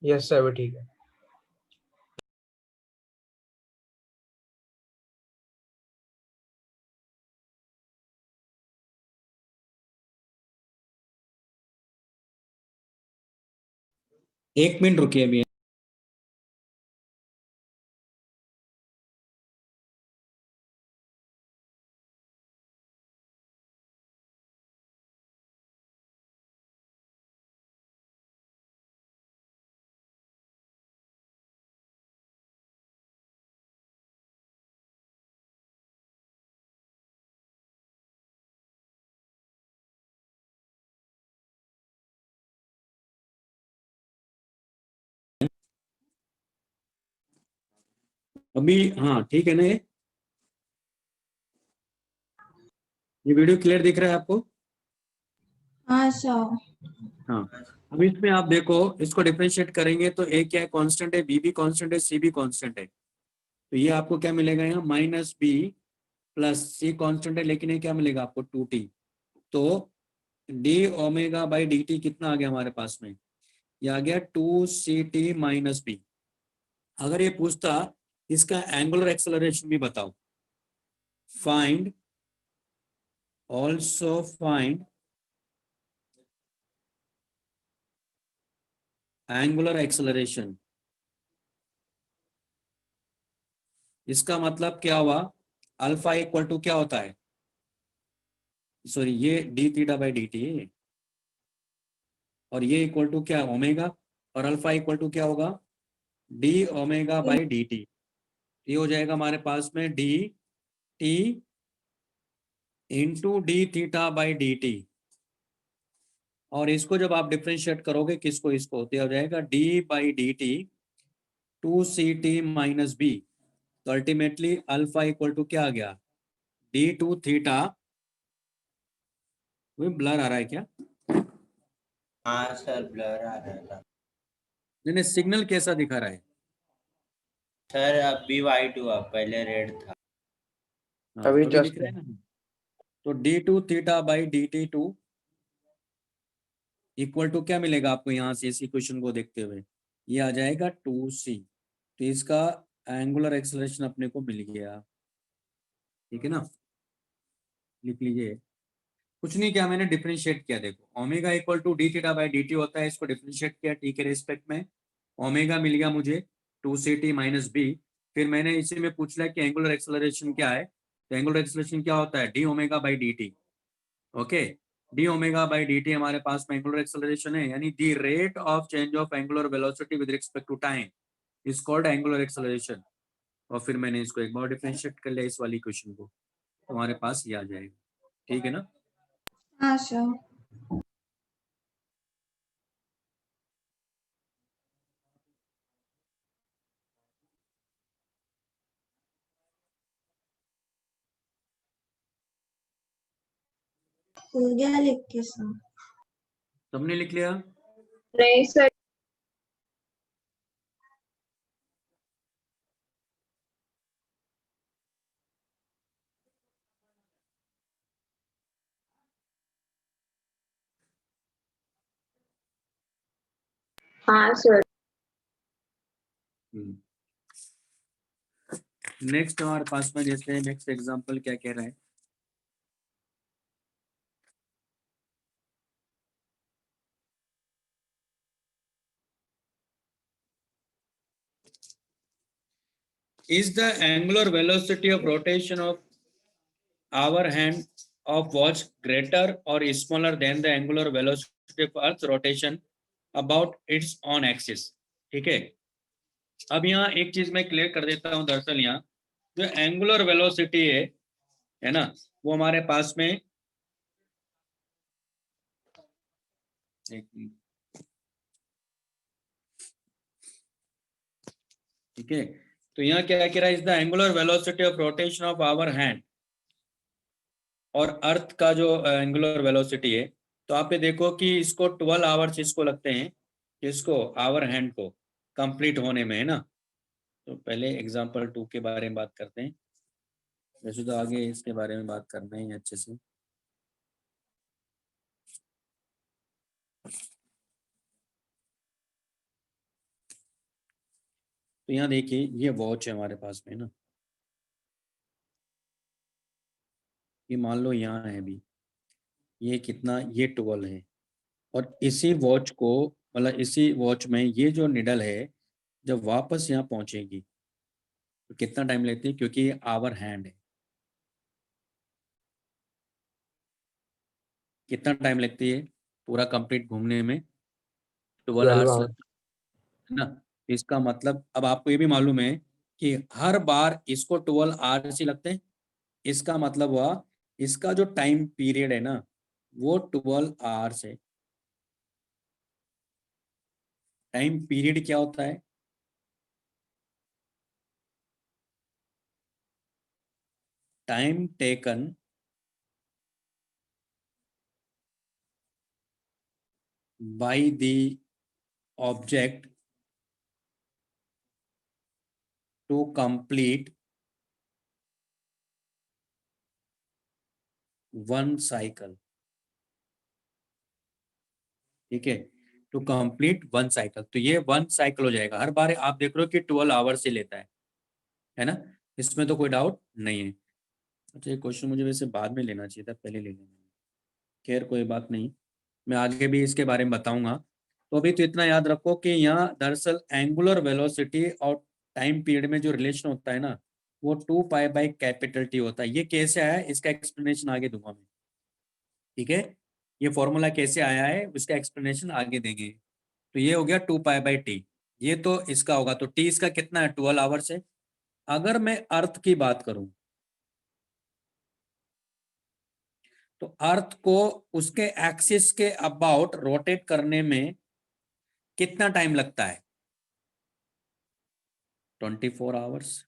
यस सर, अभी ठीक है। एक मिनट रुकिए अभी। अभी हाँ ठीक है ना? ये वीडियो क्लियर दिख रहा है आपको? हाँ सर। हाँ। अब इसमें आप देखो, इसको डिफरेंशिएट करेंगे तो ए क्या है? कांस्टेंट है, बी भी कांस्टेंट है, सी भी कांस्टेंट है। तो ये आपको क्या मिलेगा यहाँ? माइनस बी प्लस सी कांस्टेंट है, लेकिन ये क्या मिलेगा आपको? 2t। तो D omega by D T कितना आ गया हमारे पास में? ये आ गया 2ct माइनस बी। अगर ये पूछता इसका एंगुलर एक्सेलरेशन भी बताओ, find also find angular acceleration, इसका मतलब क्या हुआ? अल्फा इक्वल टू क्या होता है? सॉरी, ये D theta by D T, और ये इक्वल टू क्या? ओमेगा। और अल्फा इक्वल टू क्या होगा? D omega by D T. ये हो जाएगा हमारे पास में D T into D theta by D T. और इसको जब आप डिफ्रेंशिएट करोगे, किसको? इसको, तो हो जाएगा D by D T 2ct minus B. तो अल्टीमेटली अल्फा इक्वल टू क्या आ गया? d2 theta. वो ब्लर आ रहा है क्या? हाँ सर, ब्लर आ रहा था नहीं, सिग्नल कैसा दिखा रहा है? सर। अभी वाइट हुआ, पहले रेड था। हाँ, अभी तो अभी दिख जस्ट रहा है ना? तो d2 theta by dt2 equal to क्या मिलेगा आपको यहाँ से इस इक्वेशन को देखते हुए? ये आ जाएगा 2c। तो इसका एंगुलर एक्सेलरेशन अपने को मिल गया। ठीक है ना? लिख लीजिए। कुछ नहीं किया मैंने, डिफरेंशिएट किया। देखो, omega equal to D theta by D T होता है, इसको डिफरेंशिएट किया टी के रेस्पेक्ट में। ओमेगा मिल गया मुझे 2ct माइनस बी। फिर मैंने इसी में पूछ लिया कि एंगुलर एक्सेलरेशन क्या है। तो एंगुलर एक्सेलरेशन क्या होता है? D omega by D T. Okay, D omega by D T हमारे पास में एंगुलर एक्सेलरेशन है, यानी the rate of change of angular velocity with respect to time is called angular acceleration. और फिर मैंने इसको एक बार डिफरेंशिएट कर लिया इस वाली क्वेश्चन को, तो हमारे पास ये आ जाएगा। ठीक है ना? हाँ सर। हो गया लिख के सर। सबने लिख लिया? नहीं सर। हाँ सर। नेक्स्ट हमारे पास में जैसे नेक्स्ट एग्जांपल क्या कह रहा है? Is the angular velocity of rotation of our hand of watch greater or smaller than the angular velocity of Earth's rotation about its own axis? ठीक है, अब यहाँ एक चीज मैं क्लियर कर देता हूँ। दरअसल यहाँ जो एंगुलर वेलोसिटी है ना, वो हमारे पास में ठीक है, तो यहाँ क्या कह रहा है, is the angular velocity of rotation of our hand, और अर्थ का जो एंगुलर वेलोसिटी है, तो आप ये देखो कि इसको 12 आवर्स इसको लगते हैं, इसको आवर हैंड को कंप्लीट होने में, है ना। तो पहले एग्जांपल 2 के बारे में बात करते हैं, वैसे तो आगे इसके बारे में बात करना ही अच्छे से। तो यहाँ देखिए ये वॉच है हमारे पास में ना, ये मान लो यहाँ है अभी, ये कितना, ये 12 है, और इसी वॉच को, मतलब इसी वॉच में ये जो निडल है जब वापस यहाँ पहुंचेगी तो कितना टाइम लेती है, क्योंकि ये आवर हैंड है, कितना टाइम लगती है पूरा कंप्लीट घूमने में, 12 12 आवर्स आवर। लगता है ना। इसका मतलब अब आपको ये भी मालूम है कि हर बार इसको 12 आवर्स ही लगते हैं, इसका मतलब हुआ इसका जो टाइम पीरियड है ना वो 12 आवर्स है। टाइम पीरियड क्या होता है, time taken by the object to complete one cycle. ठीक है, टू कंप्लीट वन साइकिल, तो ये वन साइकिल हो जाएगा। हर बार आप देख रहे हो कि 12 आवर्स से लेता है ना, इसमें तो कोई डाउट नहीं है। अच्छा, ये क्वेश्चन मुझे वैसे बाद में लेना चाहिए था, पहले ले लेना। खैर कोई बात नहीं, मैं आगे भी इसके बारे में बताऊंगा। तो अभी तो इतना याद रखो कि यहाँ दरअसल एंगुलर वेलोसिटी और टाइम पीरियड में जो रिलेशन होता है ना, वो 2 पाई/कैपिटल T होता है। ये कैसे आया है इसका एक्सप्लेनेशन आगे दूंगा मैं, ठीक है। ये फॉर्मूला कैसे आया है उसका एक्सप्लेनेशन आगे देंगे। तो ये हो गया 2 पाई/T, ये तो इसका होगा। तो टी इसका कितना है, 12 आवर्स है। अगर मैं अर्थ की बात करूं तो अर्थ को उसके एक्सिस के अबाउट रोटेट करने में कितना टाइम लगता है, 24 आवर्स।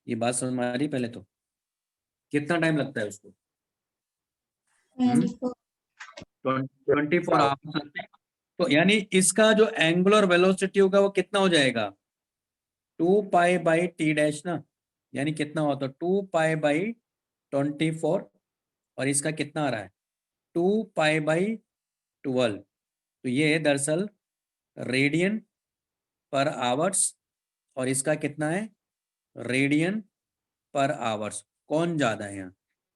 ये बात समझ में आ रही, पहले तो कितना टाइम लगता है उसको, 24 24 आवर्स लगते हैं। तो यानी इसका जो एंगुलर वेलोसिटी होगा वो कितना हो जाएगा, 2 पाई/T डैश ना, यानी कितना होता है 2 पाई/24, और इसका कितना आ रहा है 2 पाई/12। तो ये है दरअसल रेडियन पर आवर्स, और इसका कितना है रेडियन पर आवर्स। कौन ज्यादा है यहाँ,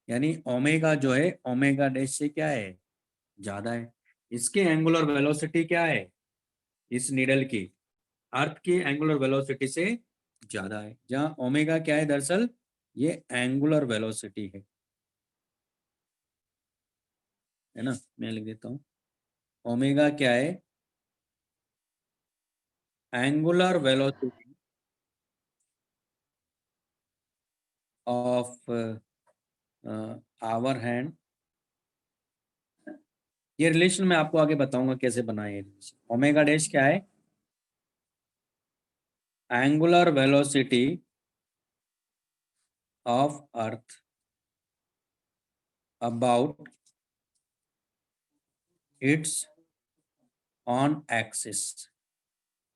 यानी ओमेगा जो है ओमेगा डैश से क्या है, ज्यादा है। इसकी एंगुलर वेलोसिटी क्या है, इस नीडल की, अर्थ की एंगुलर वेलोसिटी से ज्यादा है। जहां ओमेगा क्या है, दरअसल ये एंगुलर वेलोसिटी है ना। मैं लिख देता हूं, ओमेगा क्या है, angular velocity of our hand. ये रिलेशन मैं आपको आगे बताऊंगा कैसे बनाए। ओमेगा डैश क्या है, angular velocity of earth about it's on axis,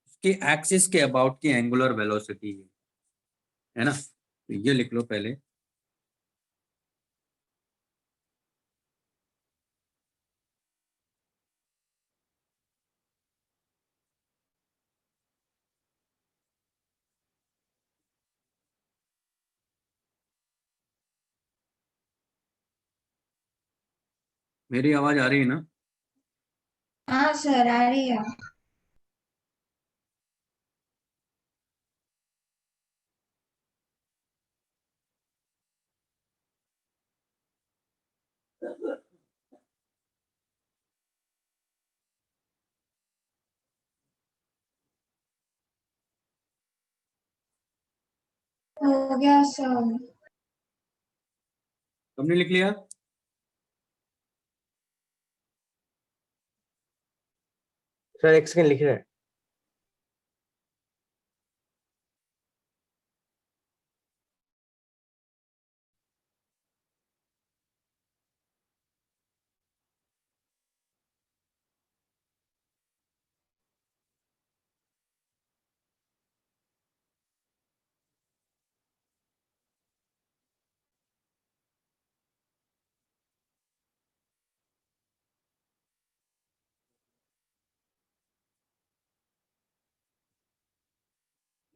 उसके एक्सिस के अबाउट की एंगुलर वेलोसिटी है ना। तो ये लिख लो पहले, मेरी आवाज आ रही है ना। हाँ सर आ रही है। हो गया सर। तुमने लिख लिया? सर एक सेकंड लिख रहे हैं।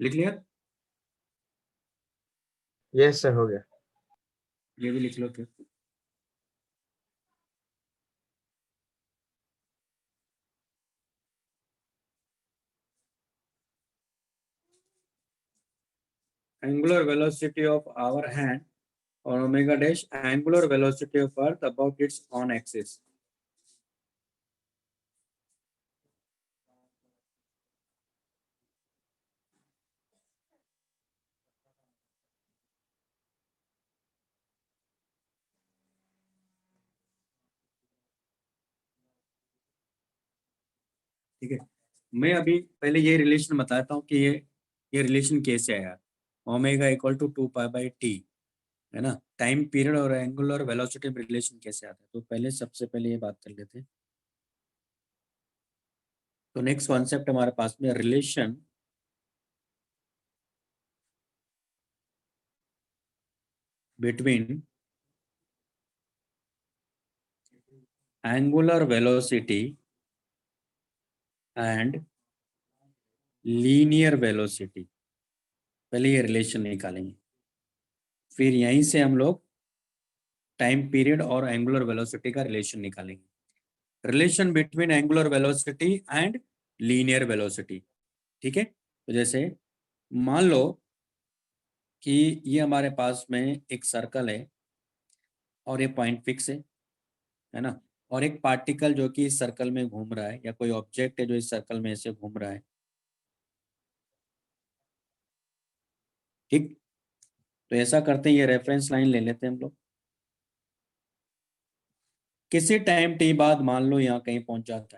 लिख लिया? यस सर हो गया। ये भी लिख लो फिर। Angular velocity of our hand or omega dash angular velocity of earth about its own axis. ठीक है, मैं अभी पहले ये रिलेशन बताता हूँ कि ये रिलेशन कैसे आया। ओमेगा इक्वल टू 2 पाई/t, है ना। टाइम पीरियड और एंगुलर वेलोसिटी में रिलेशन कैसे आता है, तो पहले सबसे पहले ये बात कर लेते हैं। तो नेक्स्ट कॉन्सेप्ट हमारे पास में relation between angular velocity and linear velocity. पहले ये रिलेशन निकालेंगे, फिर यहीं से हम लोग टाइम पीरियड और एंगुलर वेलोसिटी का रिलेशन निकालेंगे। Relation between angular velocity and linear velocity. ठीक है, तो जैसे मान लो कि ये हमारे पास में एक सर्कल है और ये पॉइंट फिक्स है ना, और एक पार्टिकल जो कि इस सर्कल में घूम रहा है, या कोई ऑब्जेक्ट है जो इस सर्कल में ऐसे घूम रहा है। ठीक, तो ऐसा करते हैं, ये रेफरेंस लाइन ले लेते हैं हम लोग। किसी टाइम टी बाद मान लो यहाँ कहीं पहुंच जाता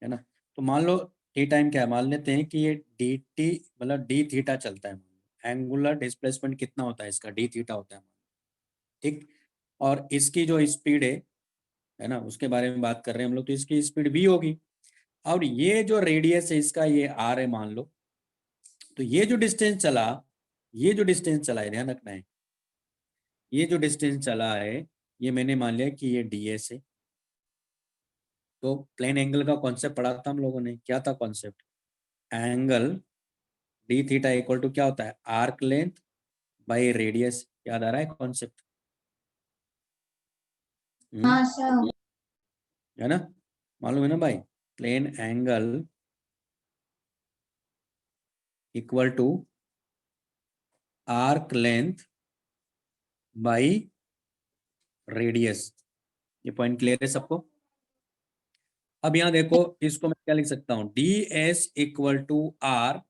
है ना। तो मान लो टी टाइम क्या है, मान लेते हैं कि ये डी टी मतलब डी थीटा चलता है। एंगुलर डिस्प्लेसमेंट कितना होता है इसका, डी थीटा होता है। ठीक, और इसकी जो स्पीड है ना, उसके बारे में बात कर रहे हैं हम लोग, तो इसकी स्पीड v होगी। और ये जो रेडियस है इसका, ये r है मान लो। तो ये जो डिस्टेंस चला, ये जो डिस्टेंस चला है, ध्यान रखना है, ये जो डिस्टेंस चला है ये मैंने मान लिया कि ये ds है। तो प्लेन एंगल का कॉन्सेप्ट पढ़ा था हम लोगों ने, क्या था concept? Angle D theta equal to क्या होता है, आर्क लेंथ बाई रेडियस। याद आ रहा है कॉन्सेप्ट? हाँ सर। है ना, मालूम है ना भाई। Plane angle equal to arc length by radius. ये पॉइंट क्लियर है सबको? अब यहाँ देखो, इसको मैं क्या लिख सकता हूँ, D S equal to R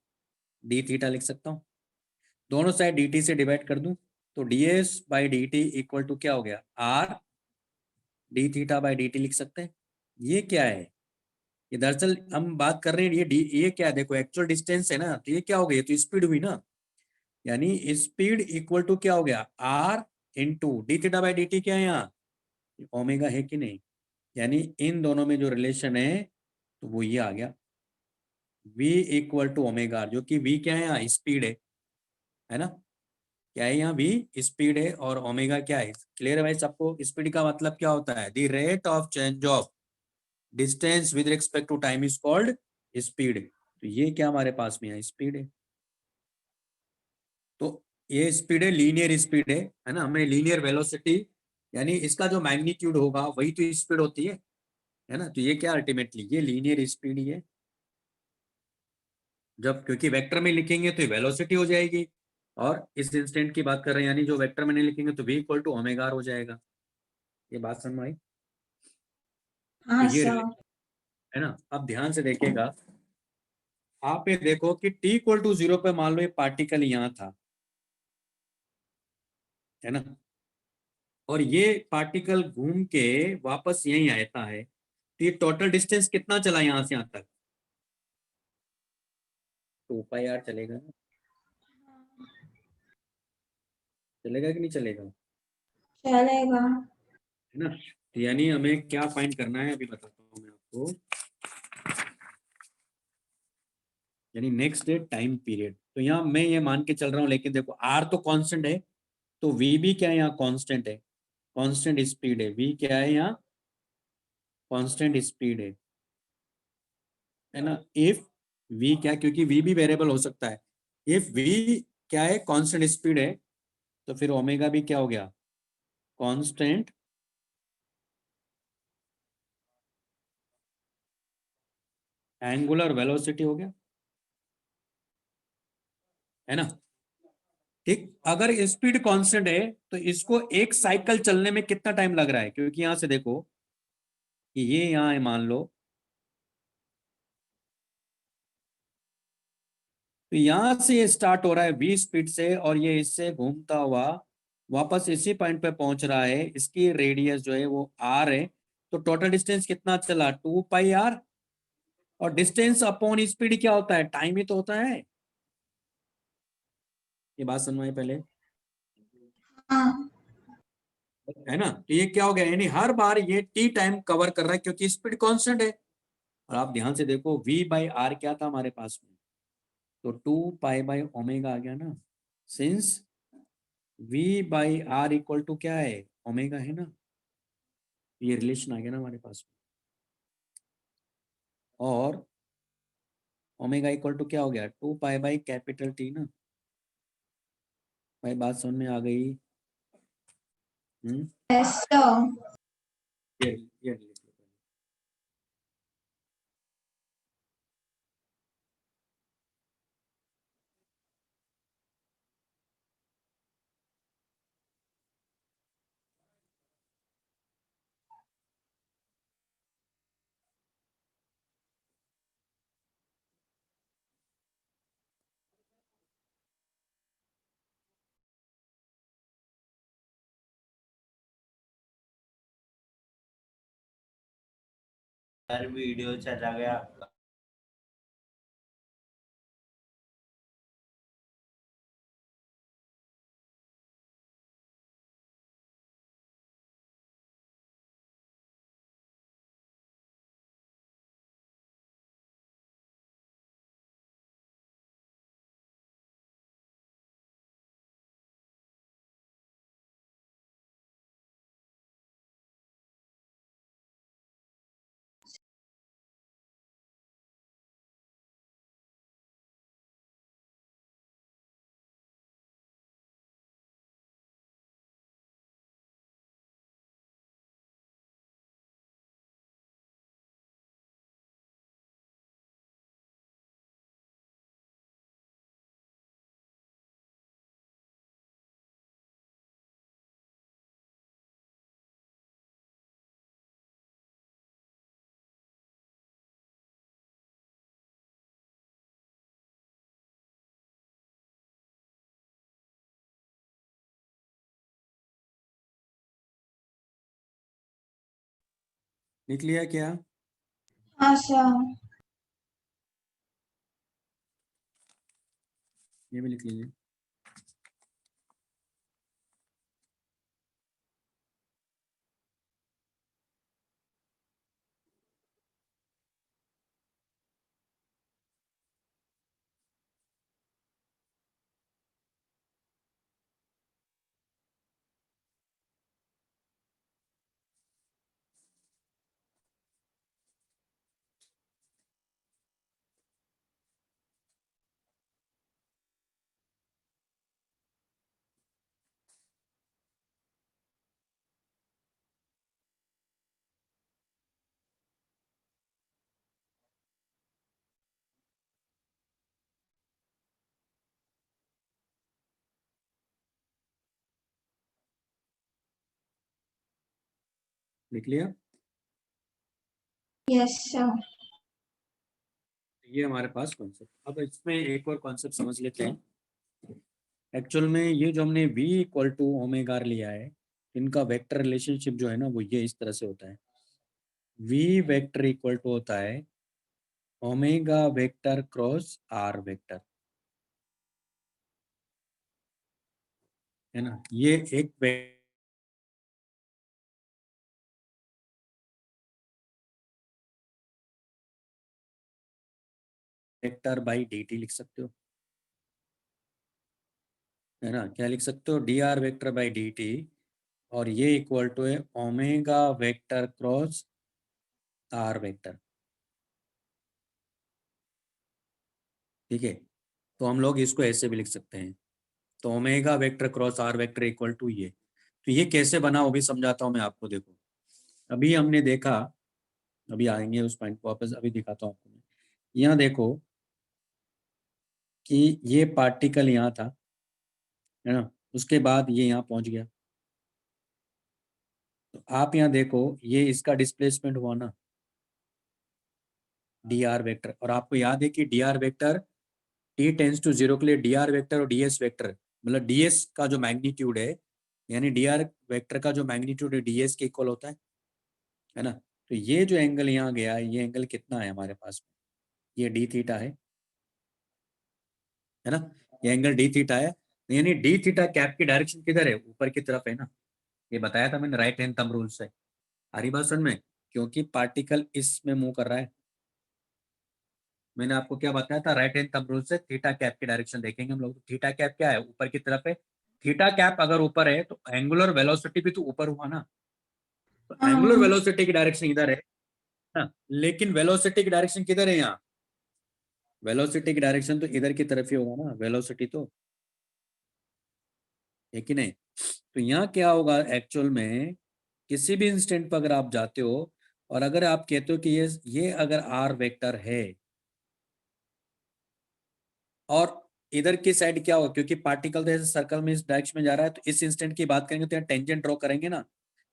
D theta लिख सकता हूँ। दोनों साइड डी टी से डिवाइड कर दूं, तो D S by D T equal to क्या हो गया, R D theta by D T लिख सकते हैं। ये क्या है, ये दरअसल हम बात कर रहे हैं, ये क्या है, देखो एक्चुअल डिस्टेंस है ना, तो ये क्या हो गया, ये तो स्पीड हुई ना। यानी स्पीड इक्वल टू क्या हो गया, R into D theta by D T. क्या है यहाँ, ओमेगा है कि नहीं। यानी इन दोनों में जो रिलेशन है तो वो ये आ गया, v इक्वल टू ओमेगा, जो कि v क्या है यहाँ, स्पीड है ना। क्या है यहाँ, v स्पीड है, और ओमेगा क्या है। क्लियर है भाई सबको? स्पीड का मतलब क्या होता है, the rate of change of distance with respect to time is called speed. तो ये क्या हमारे पास में है, स्पीड है। तो ये स्पीड है, लीनियर स्पीड है ना। हमें लीनियर वेलोसिटी, यानी इसका जो मैग्नीट्यूड होगा वही तो स्पीड होती है ना। तो ये क्या, अल्टीमेटली ये लीनियर स्पीड ही है। जब क्योंकि वेक्टर में लिखेंगे तो वेलोसिटी हो जाएगी, और इस इंस्टेंट की बात कर रहे हैं, यानी जो वेक्टर में नहीं लिखेंगे तो v equal to omega R हो जाएगा। ये बात समझ में आई? हाँ तो ये सर। है ना। अब ध्यान से देखिएगा, आप ये देखो कि t इक्वल टू 0 पे मान लो ये पार्टिकल यहाँ था, है ना, और ये पार्टिकल घूम के वापस यहीं आता है, तो ये टोटल डिस्टेंस कितना चला यहाँ से यहाँ तक? 2 पाई r चलेगा ना, चलेगा कि नहीं चलेगा? चलेगा। है ना। तो यानी हमें क्या फाइंड करना है, अभी बताता हूँ मैं आपको। यानी नेक्स्ट है टाइम पीरियड। तो यहाँ मैं ये मान के चल रहा हूँ, लेकिन देखो आर तो कांस्टेंट है, तो वी भी क्या है यहाँ कांस्टेंट है, कांस्टेंट स्पीड है। वी क्या है यहाँ, कांस्टेंट स्पीड है ना। इफ वी क्या, क्योंकि वी भी वेरिएबल हो सकता है, इफ वी क्या है कांस्टेंट स्पीड है, तो फिर ओमेगा भी क्या हो गया, कांस्टेंट एंगुलर वेलोसिटी हो गया, है ना। ठीक, अगर स्पीड कांस्टेंट है तो इसको एक साइकिल चलने में कितना टाइम लग रहा है, क्योंकि यहां से देखो कि ये यहाँ है मान लो, तो यहां से ये स्टार्ट हो रहा है v स्पीड से, और ये इससे घूमता हुआ वापस इसी पॉइंट पे पहुंच रहा है। इसकी रेडियस जो है वो r है, तो टोटल डिस्टेंस कितना चला, 2 पाई r। और डिस्टेंस अपॉन स्पीड क्या होता है, टाइम ही तो होता है। ये बात समझ पहले, हाँ। है ना। तो ये क्या हो गया, यानी हर बार ये t टाइम कवर कर रहा है, क्योंकि स्पीड कांस्टेंट है। और आप ध्यान से देखो v बाई आर क्या था हमारे पास में, तो 2 पाई बाई ओमेगा आ गया ना, since v by R equal to क्या है, ओमेगा है ना। ये रिलेशन आ गया ना हमारे पास में। और ओमेगा इक्वल टू क्या हो गया, 2 पाई बाई कैपिटल T ना। भाई बात समझ में आ गई? हम्म, यस सर। ये ये लिख लो पहले। सर वीडियो चला गया आपका। लिख लिया क्या? हाँ सर। ये भी लिख लीजिए। लिख लिया? Yes sir. ये हमारे पास कॉन्सेप्ट। अब इसमें एक और कॉन्सेप्ट समझ लेते हैं। एक्चुअल में ये जो हमने v इक्वल टू ओमेगा लिया है, इनका वेक्टर रिलेशनशिप जो है ना वो ये इस तरह से होता है। v वेक्टर इक्वल टू होता है omega vector cross r vector, है ना। ये एक वेक्टर बाई dt लिख सकते हो, है ना। क्या लिख सकते हो? dr वेक्टर बाई dt, और ये इक्वल टू है omega vector cross r vector. ठीक है, तो हम लोग इसको ऐसे भी लिख सकते हैं। तो omega vector cross r vector equal to ये। तो ये कैसे बना वो भी समझाता हूँ मैं आपको। देखो अभी हमने देखा, अभी आएंगे उस पॉइंट को वापस, अभी दिखाता हूँ आपको मैं। यहाँ देखो कि ये पार्टिकल यहाँ था, है ना, उसके बाद ये यहाँ पहुंच गया। तो आप यहाँ देखो ये इसका डिस्प्लेसमेंट हुआ ना, डी आर वेक्टर। और आपको याद है कि D R vector T tends to zero के लिए डी आर वेक्टर और डी एस वेक्टर, मतलब डी एस का जो मैग्नीट्यूड है, यानी डी आर वेक्टर का जो मैग्नीट्यूड है डी एस के इक्वल होता है ना। तो ये जो एंगल यहाँ गया, ये एंगल कितना है हमारे पास में? ये डी थीटा है ना। ये एंगल डी थीटा है, यानी डी थीटा कैप की डायरेक्शन किधर है? ऊपर की तरफ है ना। ये बताया था मैंने राइट हैंड थंब रूल से। आ रही बात समझ में? क्योंकि पार्टिकल इसमें मूव कर रहा है। मैंने आपको क्या बताया था? राइट हैंड थंब रूल से थीटा कैप की डायरेक्शन देखेंगे हम लोग। थीटा कैप क्या है? ऊपर की तरफ है। थीटा कैप अगर ऊपर है तो एंगुलर वेलोसिटी भी तो ऊपर हुआ ना। तो एंगुलर हाँ वेलोसिटी की डायरेक्शन इधर है ना, लेकिन वेलोसिटी की डायरेक्शन किधर है? यहाँ वेलोसिटी की डायरेक्शन तो इधर की तरफ ही होगा ना, वेलोसिटी तो, है कि नहीं। तो यहाँ क्या होगा एक्चुअल में, किसी भी इंस्टेंट पर अगर आप जाते हो और अगर आप कहते हो कि ये अगर आर वेक्टर है, और इधर की साइड क्या होगा, क्योंकि पार्टिकल तो ऐसे सर्कल में इस डायरेक्शन में जा रहा है, तो इस इंस्टेंट की बात करेंगे तो यहाँ टेंजेंट ड्रॉ करेंगे ना,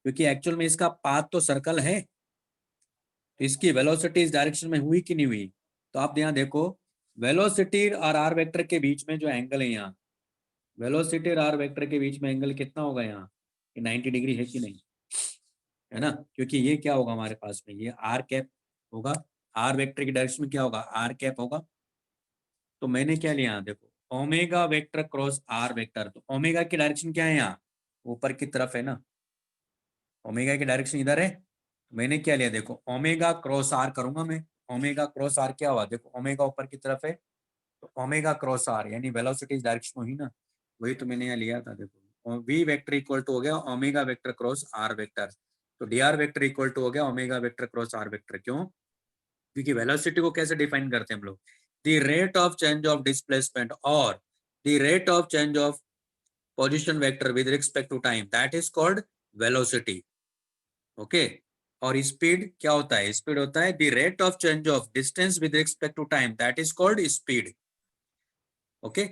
क्योंकि एक्चुअल में इसका पाथ तो सर्कल है। तो इसकी वेलोसिटी इस डायरेक्शन में हुई कि नहीं हुई? तो आप यहाँ देखो, वेलोसिटी और आर वेक्टर के बीच में जो एंगल है यहाँ, वेलोसिटी और आर वेक्टर के बीच में एंगल कितना होगा यहाँ? 90 डिग्री है कि नहीं, है ना। क्योंकि ये क्या होगा हमारे पास में, ये आर कैप होगा, आर वेक्टर की डायरेक्शन में क्या होगा? आर कैप होगा। तो मैंने क्या लिया यहाँ देखो, omega vector cross R vector. तो ओमेगा की डायरेक्शन क्या है यहाँ? ऊपर की तरफ है ना, ओमेगा की डायरेक्शन इधर है। मैंने क्या लिया देखो, ओमेगा क्रॉस आर करूंगा मैं। ओमेगा क्रॉस आर क्या हुआ? देखो ओमेगा ऊपर की तरफ है, तो ओमेगा क्रॉस आर यानी वेलोसिटी इस डायरेक्शन में हुई ना, वही तो मैंने यहाँ लिया था। देखो वी वेक्टर इक्वल टू हो गया omega vector cross R vector. तो D R vector equal to हो गया omega vector cross R vector. क्यों? क्योंकि वेलोसिटी को कैसे डिफाइन करते हैं हम लोग? The rate of change of displacement और the rate of change of position vector with respect to time, that is called velocity. Okay. और स्पीड क्या होता है? स्पीड होता है the rate of change of distance with respect to time, that is called speed. Okay.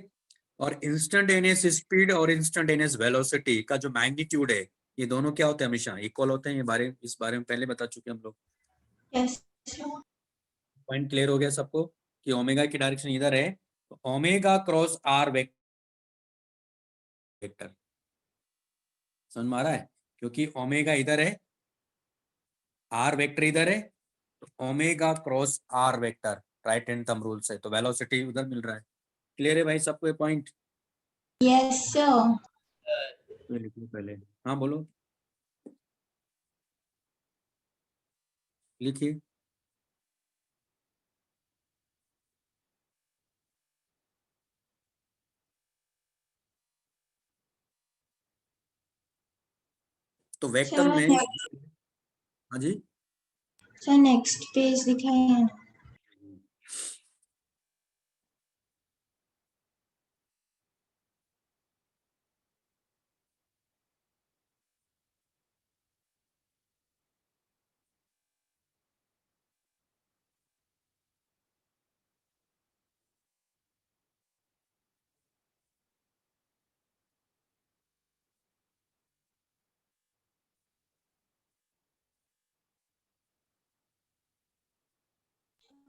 और instantaneous speed और instantaneous velocity का जो मैग्नीट्यूड है, ये दोनों क्या होते हैं? हमेशा इक्वल होते हैं। इस बारे में पहले बता चुके हम लोग। Yes sir. पॉइंट क्लियर हो गया सबको कि ओमेगा की डायरेक्शन इधर है, तो ओमेगा क्रॉस आर वेक्टर। समझ में आ रहा है? क्योंकि ओमेगा इधर है, आर वेक्टर इधर है, तो omega cross R vector right hand thumb rule से, तो वेलोसिटी उधर मिल रहा है। क्लियर है भाई सबको ये पॉइंट? Yes sir. लिख लो पहले। हाँ बोलो, लिखिए। तो वेक्टर सर में, हाँ जी, सर नेक्स्ट पेज दिखाइए।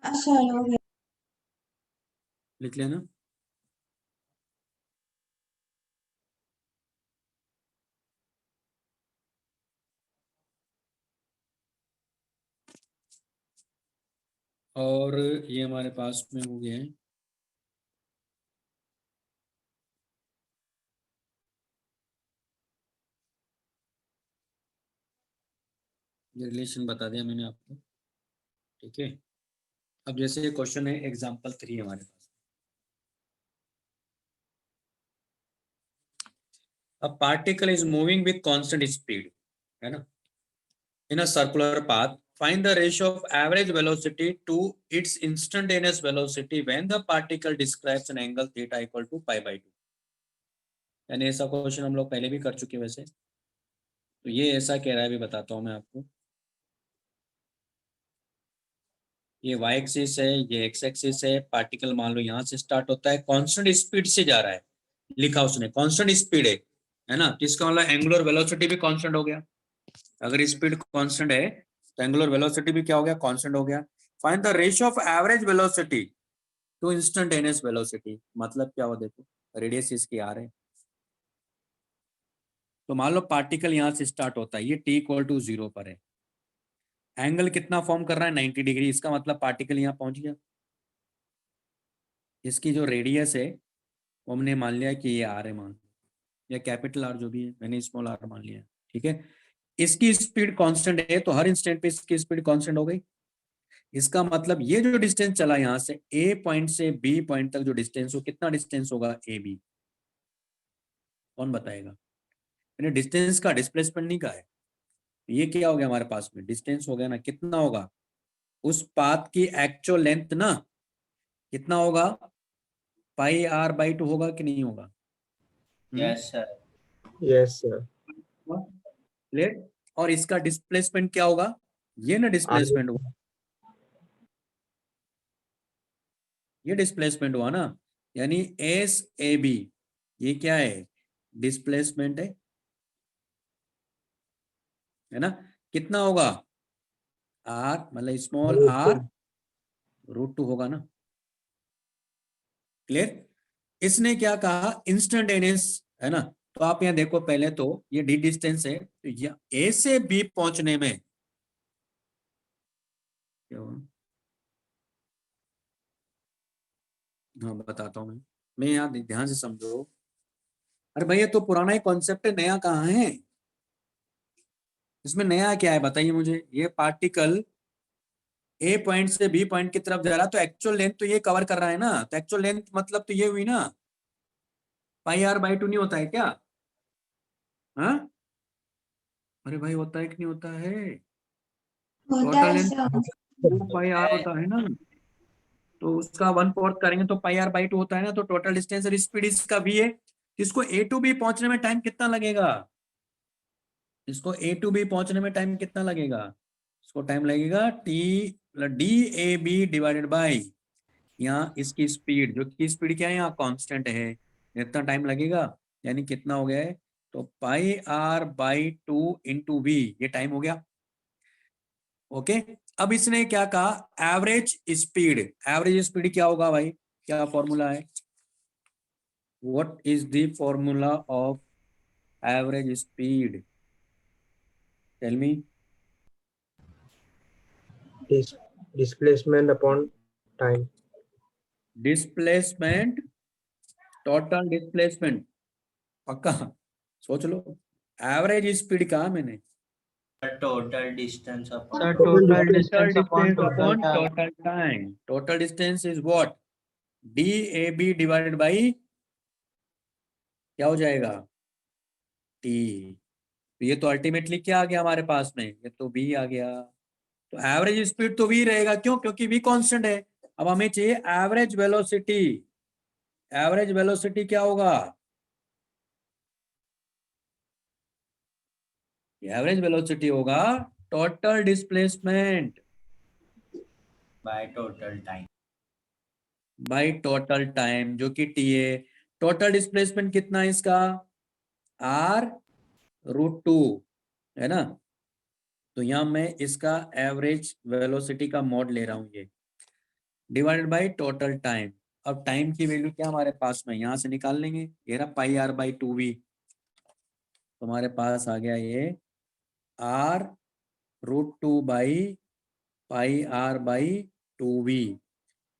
सर हो गया। लिख लेना। और ये हमारे पास में हो गया है। ये रिलेशन बता दिया मैंने आपको, ठीक है। अब जैसे क्वेश्चन है एग्जांपल 3 हमारे पास। A particle is moving with constant speed, है ना, in a circular path. Find the ratio of average velocity to its instantaneous velocity when the particle describes an angle theta equal to pi by 2. यानी ऐसा question हम लोग पहले भी कर चुके हैं वैसे। तो ये ऐसा कह रहा है, भी बताता हूँ मैं आपको। ये y एक्सिस है, ये x एक्सिस है। पार्टिकल मान लो यहाँ से स्टार्ट होता है, कांस्टेंट स्पीड से जा रहा है, लिखा उसने कांस्टेंट स्पीड है ना। तो इसका मतलब एंगुलर वेलोसिटी भी कांस्टेंट हो गया। अगर स्पीड कांस्टेंट है तो एंगुलर वेलोसिटी भी क्या हो गया, कांस्टेंट हो गया। Find the ratio of average velocity to instantaneous velocity, मतलब क्या हो, देखो रेडियस इसकी आर है। तो मान लो पार्टिकल यहाँ से स्टार्ट होता है, ये t इक्वल टू 0 पर है, एंगल कितना फॉर्म कर रहा है, 90 डिग्री। इसका मतलब पार्टिकल यहाँ पहुंच गया। इसकी जो रेडियस है वो हमने मान लिया कि ये आर है, मान, या कैपिटल आर जो भी है, मैंने स्मॉल आर मान लिया, ठीक है। इसकी स्पीड कांस्टेंट है तो हर इंस्टेंट पे इसकी स्पीड कांस्टेंट हो गई। इसका मतलब ये जो डिस्टेंस चला यहाँ से ए पॉइंट से बी पॉइंट तक, जो डिस्टेंस हो, कितना डिस्टेंस होगा ए बी, कौन बताएगा। मैंने डिस्टेंस का डिस्प्लेसमेंट नहीं कहा है। ये क्या हो गया हमारे पास में, डिस्टेंस हो गया ना। कितना होगा, उस पाथ की एक्चुअल लेंथ ना, कितना होगा, पाई आर बाई 2 होगा कि नहीं होगा। Yes, sir. Yes sir. Let, और इसका डिस्प्लेसमेंट क्या होगा, ये ना डिस्प्लेसमेंट हुआ, ये डिस्प्लेसमेंट हुआ ना। यानी एस ए बी, ये क्या है, डिस्प्लेसमेंट है ना। कितना होगा, आर मतलब स्मॉल आर √2 होगा ना। क्लियर। इसने क्या कहा, इंस्टेंटेनियस, है ना। तो आप यहाँ देखो, पहले तो ये डी डिस्टेंस है, तो ए से बी पहुंचने में क्या हुआ, हाँ बताता हूँ मैं यहाँ ध्यान से समझो। अरे भाई ये तो पुराना ही कॉन्सेप्ट है, नया कहाँ है, इसमें नया क्या है बताइए मुझे। ये पार्टिकल ए पॉइंट से बी पॉइंट की तरफ जा रहा, तो एक्चुअल लेंथ तो ये कवर कर रहा है ना। तो एक्चुअल लेंथ मतलब तो ये हुई ना, पाई आर बाई 2 नहीं होता है क्या, हाँ। अरे भाई होता है कि नहीं होता है, होता टोटल है लेंथ सर। 2 पाई आर होता है ना। तो उसका 1/4 करेंगे तो पाई आर बाई 2 होता है ना। तो टोटल डिस्टेंस और स्पीड इसका v है। इसको ए टू बी पहुंचने में टाइम कितना लगेगा, इसको ए टू बी पहुंचने में टाइम कितना लगेगा, इसको टाइम लगेगा T D A B divided by, यहाँ इसकी स्पीड, जो की स्पीड क्या है यहाँ कांस्टेंट है, इतना टाइम लगेगा। यानी कितना हो गया है, तो पाई आर बाई 2 इंटू वी, ये टाइम हो गया। ओके। अब इसने क्या कहा, एवरेज स्पीड। एवरेज स्पीड क्या होगा भाई, क्या फॉर्मूला है, what is the formula of average speed, tell me. Displacement upon time. Displacement, total displacement, पक्का सोच लो। एवरेज स्पीड कहा मैंने, The total distance upon The total total total distance upon distance total upon time. total time. Total distance is what, DAB divided by, क्या हो जाएगा, T। तो ये तो अल्टीमेटली क्या आ गया हमारे पास में, ये तो V आ गया। तो एवरेज स्पीड तो V रहेगा, क्यों, क्योंकि V कांस्टेंट है। अब हमें चाहिए एवरेज वेलोसिटी। एवरेज वेलोसिटी क्या होगा, एवरेज वेलोसिटी होगा total displacement by total time. By total time, जो कि T है। टोटल डिस्प्लेसमेंट कितना है इसका, R√2, है ना। तो यहां मैं इसका एवरेज वेलोसिटी का मॉड ले रहा हूं ये। Divided by total time. अब टाइम की वैल्यू क्या हमारे पास में, यहाँ से निकाल लेंगे, ये रहा पाई आर बाई 2v। तुम्हारे पास आ गया ये r √2 by pi R by 2v।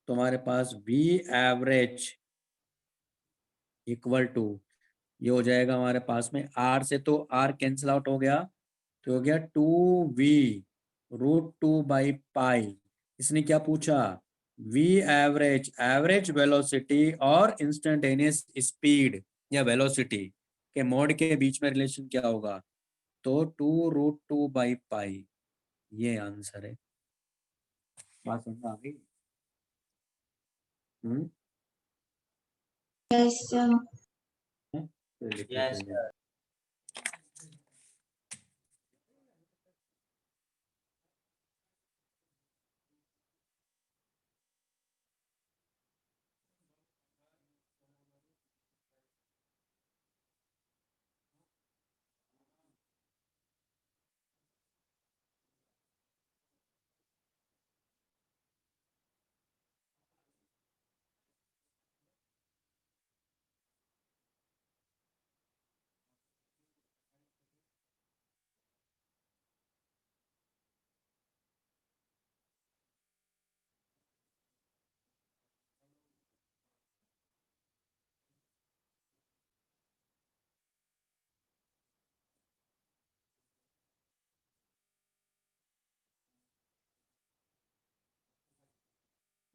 तुम्हारे पास v एवरेज इक्वल टू, ये हो जाएगा हमारे पास में r से तो r कैंसिल आउट हो गया, तो हो गया 2v √2 बाई पाई। इसने क्या पूछा, v एवरेज, एवरेज वेलोसिटी और इंस्टेंटेनियस स्पीड या वेलोसिटी के मोड के बीच में रिलेशन क्या होगा, तो 2 √2 बाई पाई, ये आंसर है। बात समझ में आ गई? Yes sir. तो लिख लेते Yes, हैं। sir.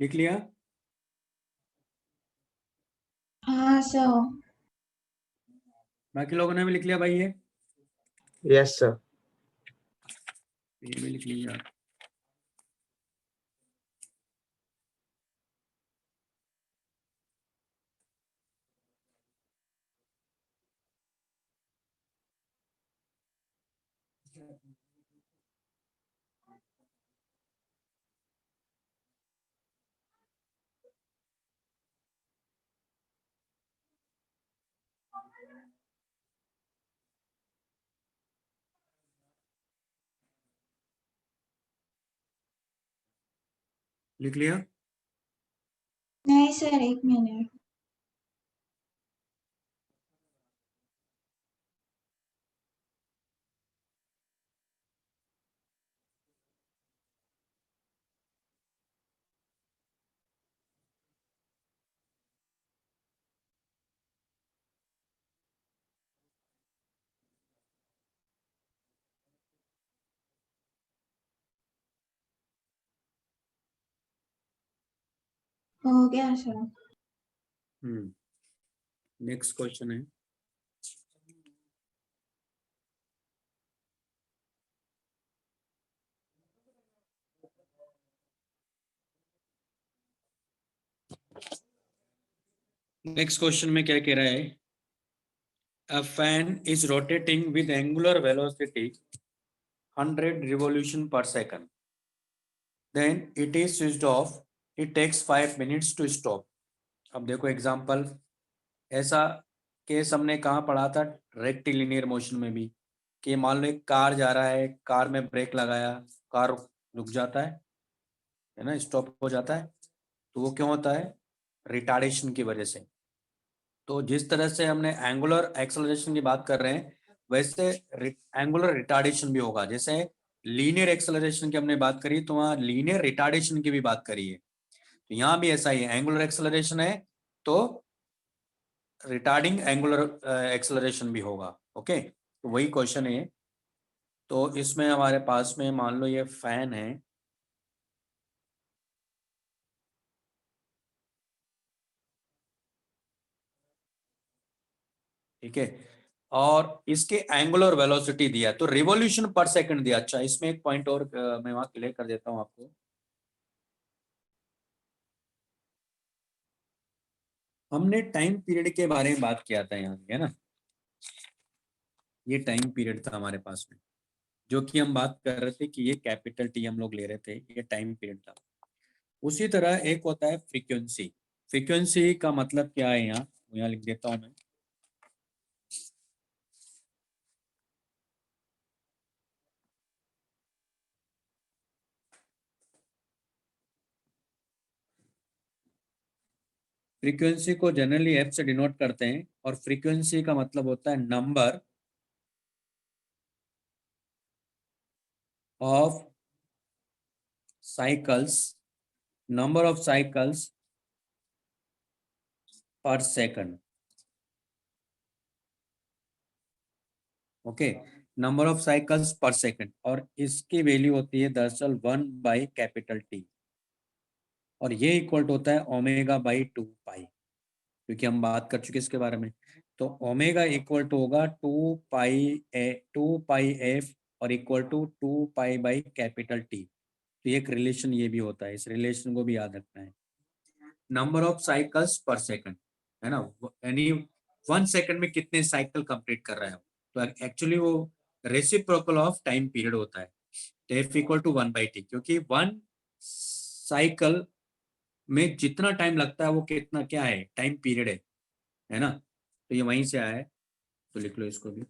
लिख लिया? हाँ सर। बाकी लोगों ने भी लिख लिया भाई? Yes sir. ये भी लिख लिया। लिख लिया? नहीं सर, 1 मिनट। हो गया सर। नेक्स्ट क्वेश्चन है, नेक्स्ट क्वेश्चन में क्या कह रहा है, a fan is rotating with angular velocity 100 revolution per second, then it is switched off, it takes 5 minutes to stop। अब देखो एग्जांपल, ऐसा केस हमने कहाँ पढ़ा था, रेक्टिलिनियर मोशन में भी, कि मान लो एक कार जा रहा है, कार में ब्रेक लगाया, कार रुक जाता है ना, स्टॉप हो जाता है, तो वो क्यों होता है, रिटार्डेशन की वजह से। तो जिस तरह से हमने एंगुलर एक्सेलरेशन की बात कर रहे हैं, वैसे एंगुलर रिटार्डेशन भी होगा। जैसे लीनियर एक्सेलरेशन की हमने बात करी, तो वहाँ लीनियर रिटार्डेशन की भी बात करी है, तो यहाँ भी ऐसा ही है, एंगुलर एक्सेलरेशन है तो रिटार्डिंग एंगुलर एक्सेलरेशन भी होगा। ओके, तो वही क्वेश्चन है। तो इसमें हमारे पास में मान लो ये फैन है, ठीक है, और इसके एंगुलर वेलोसिटी दिया, तो रिवॉल्यूशन पर सेकंड दिया। अच्छा, इसमें एक पॉइंट और मैं वहां क्लियर कर देता हूं आपको। हमने टाइम पीरियड के बारे में बात किया था यहाँ, है ना, ये टाइम पीरियड था हमारे पास में, जो कि हम बात कर रहे थे कि ये कैपिटल टी हम लोग ले रहे थे, ये टाइम पीरियड था। उसी तरह एक होता है फ्रीक्वेंसी। फ्रीक्वेंसी का मतलब क्या है, यहाँ लिख देता हूं मैं। फ्रीक्वेंसी को जनरली एफ से डिनोट करते हैं और फ्रीक्वेंसी का मतलब होता है number of cycles, number of cycles per second. Okay, number of cycles per second, और इसकी वैल्यू होती है दरअसल 1/T, और ये इक्वल टू होता है ओमेगा बाई 2 पाई, क्योंकि हम बात कर चुके इसके बारे में। तो ओमेगा इक्वल टू होगा 2 पाई एफ और इक्वल टू 2 पाई/T। तो एक रिलेशन ये भी होता है, इस रिलेशन को भी याद रखना है। Number of cycles per second, है ना, यानी 1 सेकंड में कितने साइकिल कंप्लीट कर रहा है, तो एक्चुअली वो रेसिप्रोकल ऑफ टाइम पीरियड होता है। तो एफ इक्वल टू 1/T, क्योंकि 1 साइकिल में जितना टाइम लगता है वो कितना क्या है, टाइम पीरियड है ना। तो ये वहीं से आया है, तो लिख लो इसको भी।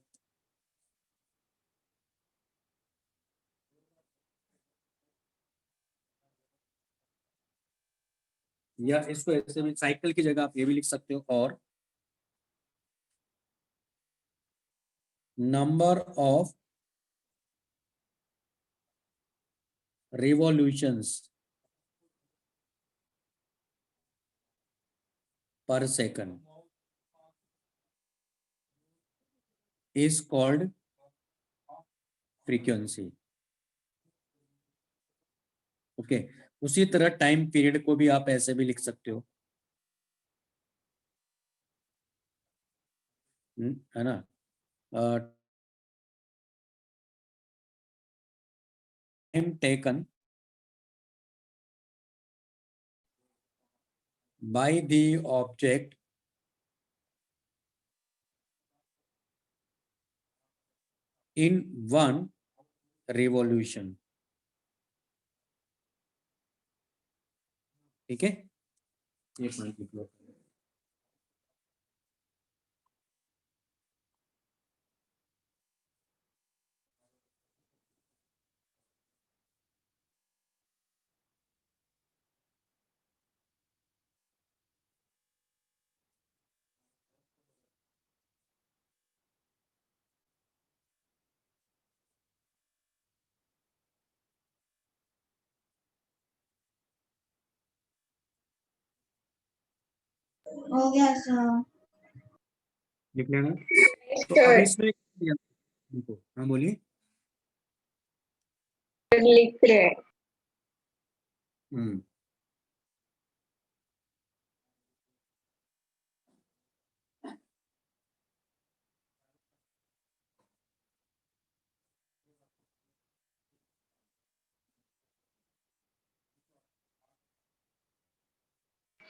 या इसको ऐसे भी साइकिल की जगह आप ये भी लिख सकते हो, और number of revolutions per second is called frequency। Okay, उसी तरह टाइम पीरियड को भी आप ऐसे भी लिख सकते हो, है ना। Time taken by the object in one revolution। ठीक है, ये पॉइंट लिख लो। हो गया सर। लिख लेना। तो अब इसमें देखो, हाँ बोलिए। लिख रहे हैं। हम्म,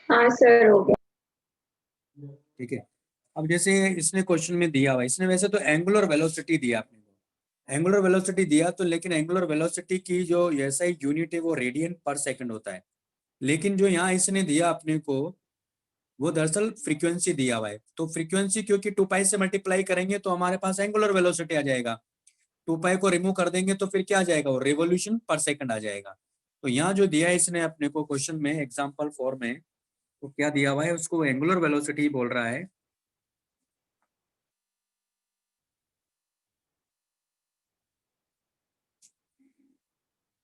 हाँ सर, हो गया। ठीक है। अब जैसे इसने क्वेश्चन में दिया हुआ, इसने वैसे तो एंगुलर वेलोसिटी दिया आपने को, एंगुलर वेलोसिटी दिया तो, लेकिन एंगुलर वेलोसिटी की जो ऐसा यूनिट है वो रेडियन पर सेकंड होता है। लेकिन जो यहाँ इसने दिया अपने को वो दरअसल फ्रीक्वेंसी दिया हुआ है। तो फ्रीक्वेंसी क्योंकि 2 पाई से मल्टीप्लाई करेंगे तो हमारे पास एंगुलर वेलोसिटी आ जाएगा, 2 पाई को रिमूव कर देंगे तो फिर क्या आ जाएगा, वो रेवोल्यूशन पर सेकंड आ जाएगा। तो यहाँ जो दिया है इसने अपने को क्वेश्चन में एग्जाम्पल 4 में, तो क्या दिया हुआ है, उसको एंगुलर वेलोसिटी बोल रहा है।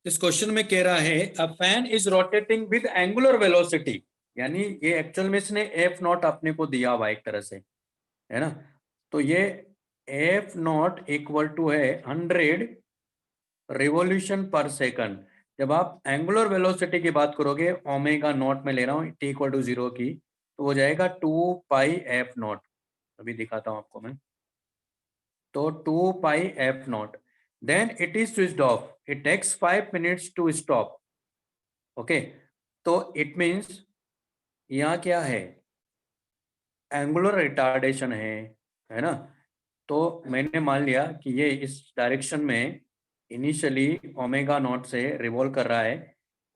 इस क्वेश्चन में कह रहा है a fan is rotating with angular velocity, यानी ये एक्चुअल में इसने एफ नॉट अपने को दिया हुआ एक तरह से, है ना। तो ये एफ नॉट इक्वल टू है 100 रिवॉल्यूशन पर सेकंड। जब आप एंगुलर वेलोसिटी की बात करोगे, ओमेगा नॉट में ले रहा हूँ टी इक्वल टू 0 की, तो हो जाएगा 2 पाई एफ नॉट। अभी दिखाता हूँ आपको मैं। तो 2 pi F naught, then it is switched off, it takes 5 minutes to stop। Okay, तो इट मीन्स यहाँ क्या है, एंगुलर रिटार्डेशन है ना। तो मैंने मान लिया कि ये इस डायरेक्शन में इनिशियली ओमेगा नॉट से रिवॉल्व कर रहा है,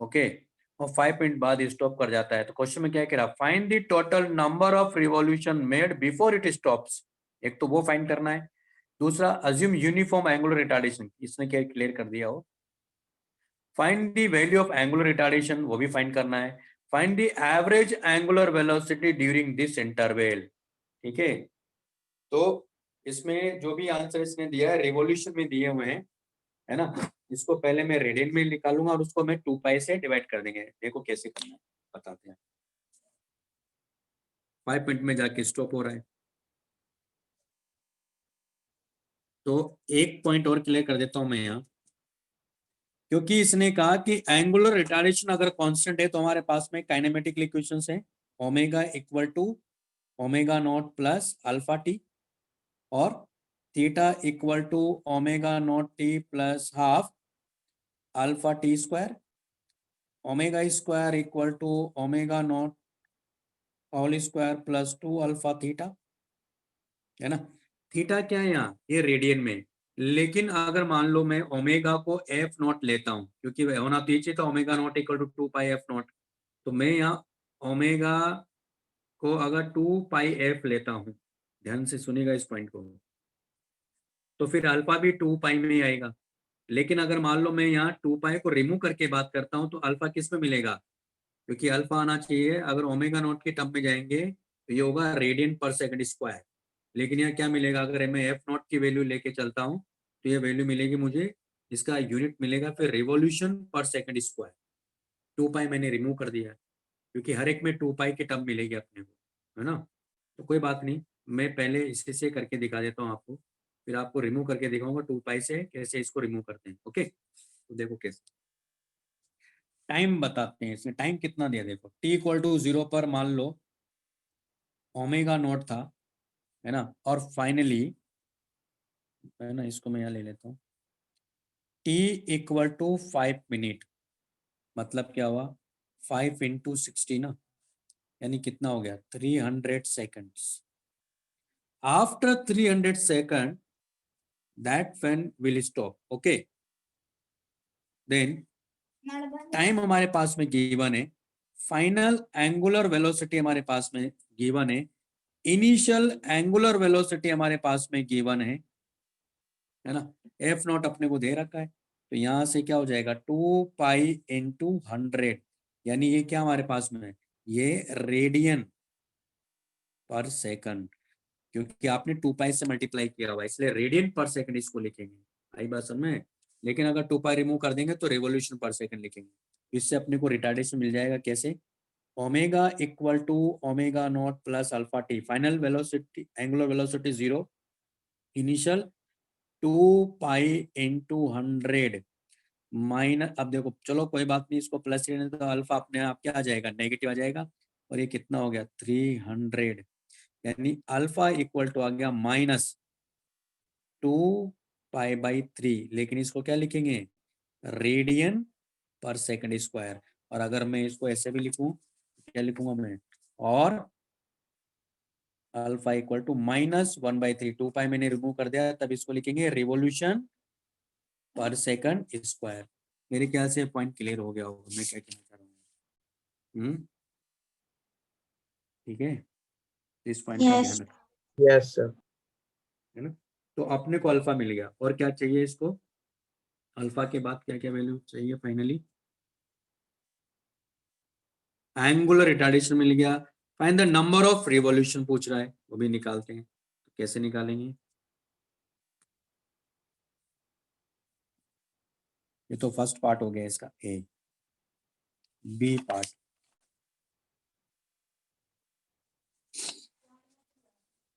ओके, और 5 मिनट बाद स्टॉप कर जाता है। तो क्वेश्चन में क्या कह रहा, find the total number of revolution made before it stops. एक तो वो फाइंड करना है, दूसरा अज्यूम यूनिफॉर्म एंगुलर रिटार्डेशन, इसने क्या क्लियर कर दिया हो। Find the value of angular retardation, वो भी फाइंड करना है। Find the average angular velocity during this interval. ठीक है, तो इसमें जो भी आंसर इसने दिया है रिवॉल्यूशन में दिए हुए हैं, है ना। इसको पहले मैं रेडियन में निकालूंगा और उसको मैं 2 पाई से डिवाइड कर देंगे। देखो कैसे करना है, बताते हैं। 5 मिनट में जाके स्टॉप हो रहा है। तो एक पॉइंट और क्लियर कर देता हूं मैं यहाँ, क्योंकि इसने कहा कि एंगुलर रिटार्डेशन अगर कांस्टेंट है तो हमारे पास में काइनेमेटिक इक्वेशंस है, omega equal to omega naught plus alpha T, और theta equal to omega naught T plus half alpha T square, omega square equal to omega naught whole square plus 2 alpha theta, है ना। Theta क्या है यहाँ, ये radian में। लेकिन अगर मान लो मैं ओमेगा को एफ नॉट लेता हूँ, क्योंकि होना तो ये चाहिए था omega naught equal to 2 pi F naught, तो मैं यहाँ ओमेगा को अगर 2 पाई एफ लेता हूँ, ध्यान से सुनिएगा इस पॉइंट को, तो फिर अल्फा भी 2 पाई में ही आएगा। लेकिन अगर मान लो मैं यहाँ 2 पाई को रिमूव करके बात करता हूँ तो अल्फा किस में मिलेगा, क्योंकि अल्फा आना चाहिए, अगर ओमेगा नॉट के टर्म में जाएंगे तो ये होगा रेडियन पर सेकंड स्क्वायर। लेकिन यहाँ क्या मिलेगा, अगर मैं एफ नॉट की वैल्यू लेके चलता हूँ तो ये वैल्यू मिलेगी मुझे, इसका यूनिट मिलेगा फिर रिवॉल्यूशन पर सेकंड स्क्वायर। 2 पाई मैंने रिमूव कर दिया क्योंकि हर एक में 2 पाई की टर्म मिलेगी अपने को, है ना। तो कोई बात नहीं, मैं पहले इसी से करके दिखा देता हूँ आपको, फिर आपको रिमूव करके दिखाऊंगा 2 पाई से कैसे इसको रिमूव करते हैं। ओके, तो देखो कैसे टाइम बताते हैं। इसमें टाइम कितना दिया, देखो t इक्वल टू 0 पर मान लो ओमेगा नॉट था, है ना, और फाइनली, है ना, इसको मैं यहाँ ले लेता हूँ, t इक्वल टू 5 मिनट, मतलब क्या हुआ 5 इंटू 60 ना, यानी कितना हो गया 300 seconds. After 300 second that fan will stop. Okay, then time हमारे पास में गिवन है, फाइनल एंगुलर वेलोसिटी हमारे पास में गिवन है, इनिशियल एंगुलर वेलोसिटी हमारे पास में गिवन है ना। एफ नॉट अपने को दे रखा है, तो यहां से क्या हो जाएगा 2 पाई इंटू 100, यानी ये क्या हमारे पास में है, ये रेडियन पर सेकंड, क्योंकि आपने 2 पाई से मल्टीप्लाई किया हुआ इसलिए रेडियन पर सेकंड इसको लिखेंगे। आई बात समझ में। लेकिन अगर 2 पाई रिमूव कर देंगे तो रेवोल्यूशन पर सेकंड लिखेंगे। इससे अपने को रिटार्डेशन मिल जाएगा कैसे, omega equal to omega naught plus alpha T, final velocity angular velocity 0, initial 2 pi into 100 minus, अब देखो चलो कोई बात नहीं, इसको प्लस लेने तो अल्फा अपने आप क्या आ जाएगा, नेगेटिव आ जाएगा, और ये कितना हो गया 300, यानी अल्फा इक्वल टू आ गया माइनस 2 पाई बाई 3, लेकिन इसको क्या लिखेंगे, रेडियन पर सेकंड स्क्वायर। और अगर मैं इसको ऐसे भी लिखूं, क्या लिखूंगा मैं, और अल्फा इक्वल टू -1/3, 2 पाई मैंने रिमूव कर दिया, तब इसको लिखेंगे रिवॉल्यूशन पर सेकंड स्क्वायर। मेरे ख्याल से पॉइंट क्लियर हो गया होगा मैं क्या कहना चाह रहा हूँ। ठीक है, इस पॉइंट का Yes. ध्यान रखना, यस सर। है ना। तो अपने को अल्फा मिल गया, और क्या चाहिए इसको, अल्फा के बाद क्या क्या वैल्यू चाहिए, फाइनली एंगुलर रिटार्डेशन मिल गया। Find the number of revolution पूछ रहा है, वो भी निकालते हैं। तो कैसे निकालेंगे, ये तो फर्स्ट पार्ट हो गया इसका, ए। बी पार्ट,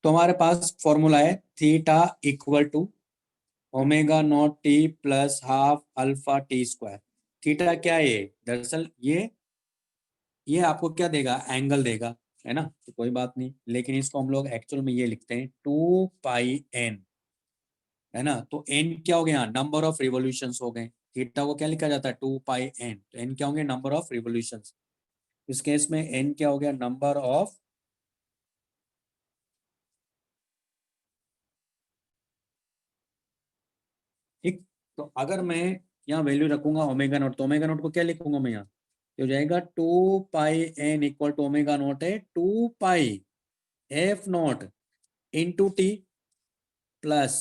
तो हमारे पास फॉर्मूला है theta equal to omega naught T plus half alpha T square. Theta क्या है, दरअसल ये आपको क्या देगा, एंगल देगा, है ना। तो कोई बात नहीं, लेकिन इसको हम लोग एक्चुअल में ये लिखते हैं 2 पाई एन, है ना। तो एन क्या हो गया, नंबर ऑफ रिवोल्यूशंस हो गए। थीटा को क्या लिखा जाता है 2 पाई एन, तो एन क्या होंगे, नंबर ऑफ रिवोल्यूशंस। इस केस में एन क्या हो गया, नंबर ऑफ, ठीक। तो अगर मैं यहाँ वैल्यू रखूंगा ओमेगा नॉट, तो ओमेगा नॉट को क्या लिखूंगा मैं यहाँ, हो जाएगा 2 pi N equal to omega naught है 2 pi F naught into T plus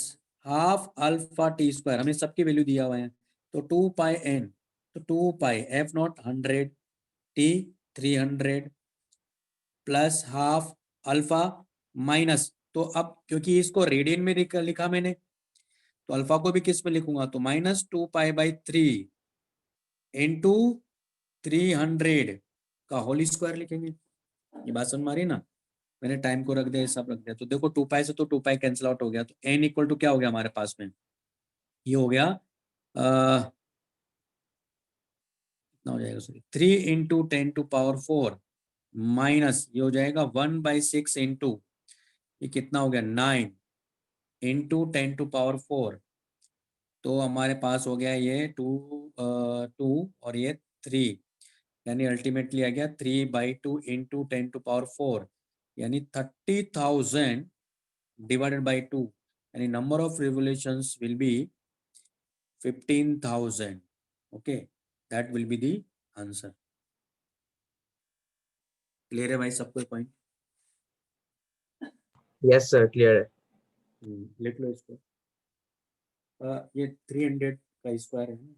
half alpha T square, हमें सबकी वैल्यू दिया हुआ है। तो 2 पाई एन, तो 2 pi F naught 100, T 300 plus half alpha minus, तो अब क्योंकि इसको रेडियन में लिखा मैंने, तो अल्फा को भी किस में लिखूंगा, तो -2π/3 इंटू 300 का होल स्क्वायर लिखेंगे। ये बात समझ में आ रही ना, मैंने टाइम को रख दिया, सब रख दिया, तो देखो 2π से तो 2π कैंसिल आउट हो गया, तो n इक्वल टू क्या हो गया हमारे पास में, ये हो गया कितना हो जाएगा, सॉरी 3 इंटू 10⁴ माइनस ये हो जाएगा 1/6 इंटू, ये कितना हो गया 9 इंटू 10⁴, तो हमारे पास हो गया ये 2 और ये 3, यानी अल्टीमेटली आ गया 3/2 इंटू 10⁴, यानी 30,000 divided by 2, यानी number of revolutions will be 15,000. Okay, that will be the answer. Clear है भाई सबको पॉइंट? यस सर, क्लियर है। लिख लो इसको। ये 300 का स्क्वायर है ना?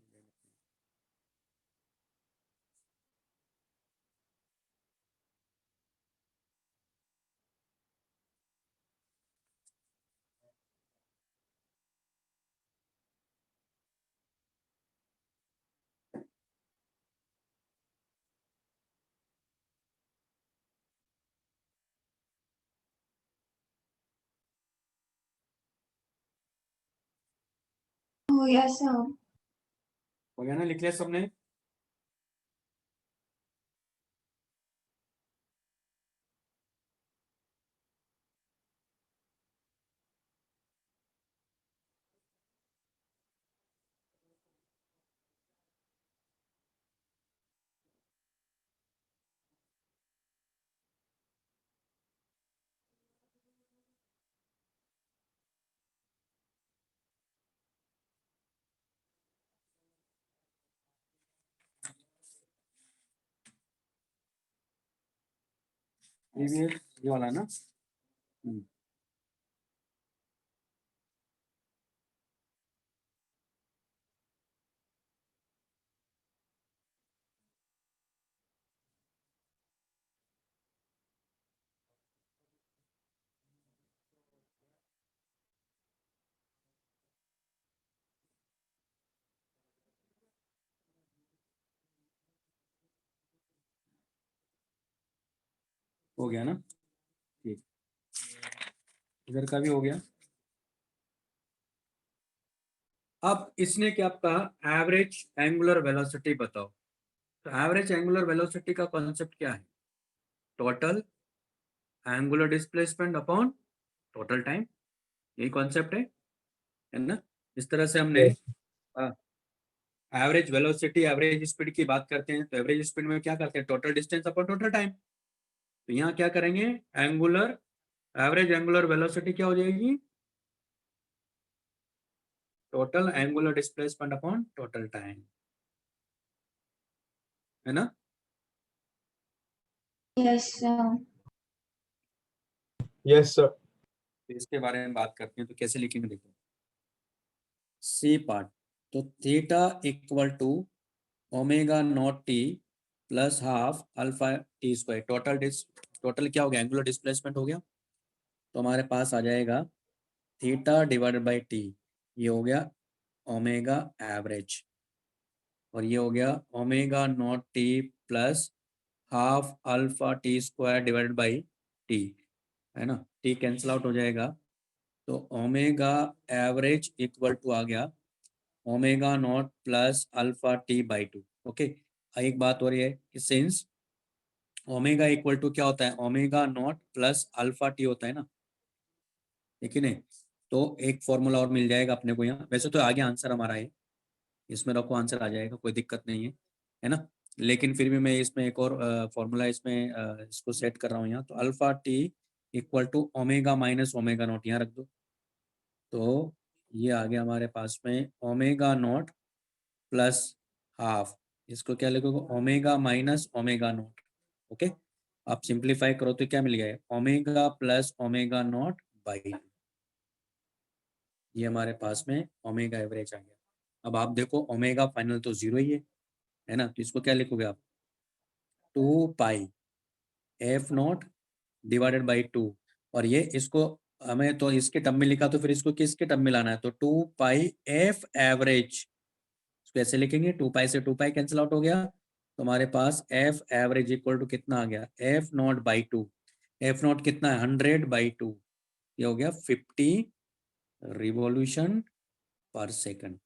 हो गया सर। हो गया ना, लिख लिया सबने? ये वाला ना? हो गया ना, ठीक, इधर का भी हो गया। अब इसने क्या कहा, एवरेज एंगुलर वेलोसिटी बताओ। तो एवरेज एंगुलर वेलोसिटी का कॉन्सेप्ट क्या है, total angular displacement upon total time, यही कॉन्सेप्ट है ना? इस तरह से हमने एवरेज वेलोसिटी एवरेज स्पीड की बात करते हैं, तो एवरेज स्पीड में क्या करते हैं, total distance upon total time. तो यहाँ क्या करेंगे, एंगुलर एवरेज एंगुलर वेलोसिटी क्या हो जाएगी, total angular displacement upon total time, है ना? Yes sir. Yes sir. तो इसके बारे में बात करते हैं, तो कैसे लिखेंगे देखो, सी पार्ट, तो theta equal to omega naught T plus half alpha T square, total क्या हो गया, एंगुलर डिस्प्लेसमेंट हो गया, तो हमारे पास आ जाएगा थीटा डिवाइडेड बाई टी, ये हो गया ओमेगा एवरेज, और ये हो गया omega naught T plus half alpha T square divided by T, है ना? टी कैंसिल आउट हो जाएगा, तो ओमेगा एवरेज इक्वल टू आ गया omega naught plus alpha T by 2। Okay, एक बात हो रही है कि सिंस ओमेगा इक्वल टू क्या होता है, omega naught plus alpha T होता है ना, ठीक है नहीं? तो एक फॉर्मूला और मिल जाएगा अपने को यहाँ, वैसे तो आगे आंसर हमारा है, इसमें रखो आंसर आ जाएगा, कोई दिक्कत नहीं है ना? लेकिन फिर भी मैं इसमें एक और फॉर्मूला इसमें इसको सेट कर रहा हूँ यहाँ, तो alpha T equal to omega minus omega naught यहाँ रख दो, तो ये आ गया हमारे पास में ओमेगा नॉट प्लस हाफ, इसको क्या लिखोगे, omega minus omega not. Okay, आप सिंप्लीफाई करो तो क्या मिल गया, omega plus omega naught by, ये हमारे पास में ओमेगा एवरेज आ गया। अब आप देखो ओमेगा फाइनल तो जीरो ही है ना, तो इसको क्या लिखोगे आप, 2 पाई f0 डिवाइडेड बाई 2, और ये इसको हमें तो इसके टर्म में लिखा, तो फिर इसको किसके टर्म में लाना है, तो 2 पाई f एवरेज, कैसे लिखेंगे, 2 पाई से 2 पाई कैंसिल आउट हो गया, तो हमारे पास f एवरेज इक्वल टू कितना आ गया, f0 बाई 2, f0 कितना है 100 बाई 2, ये हो गया 50 रिवॉल्यूशन पर सेकंड।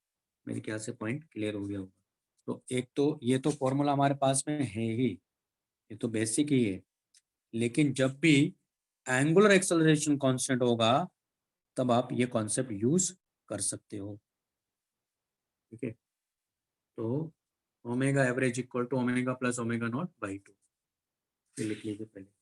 मेरे ख्याल से पॉइंट क्लियर हो गया होगा। तो एक तो ये तो फॉर्मूला हमारे पास में है ही, ये तो बेसिक ही है, लेकिन जब भी एंगुलर एक्सेलरेशन कांस्टेंट होगा तब आप ये कॉन्सेप्ट यूज कर सकते हो। ठीक है, तो omega average equal to omega plus omega naught by 2, ये लिख लीजिए पहले।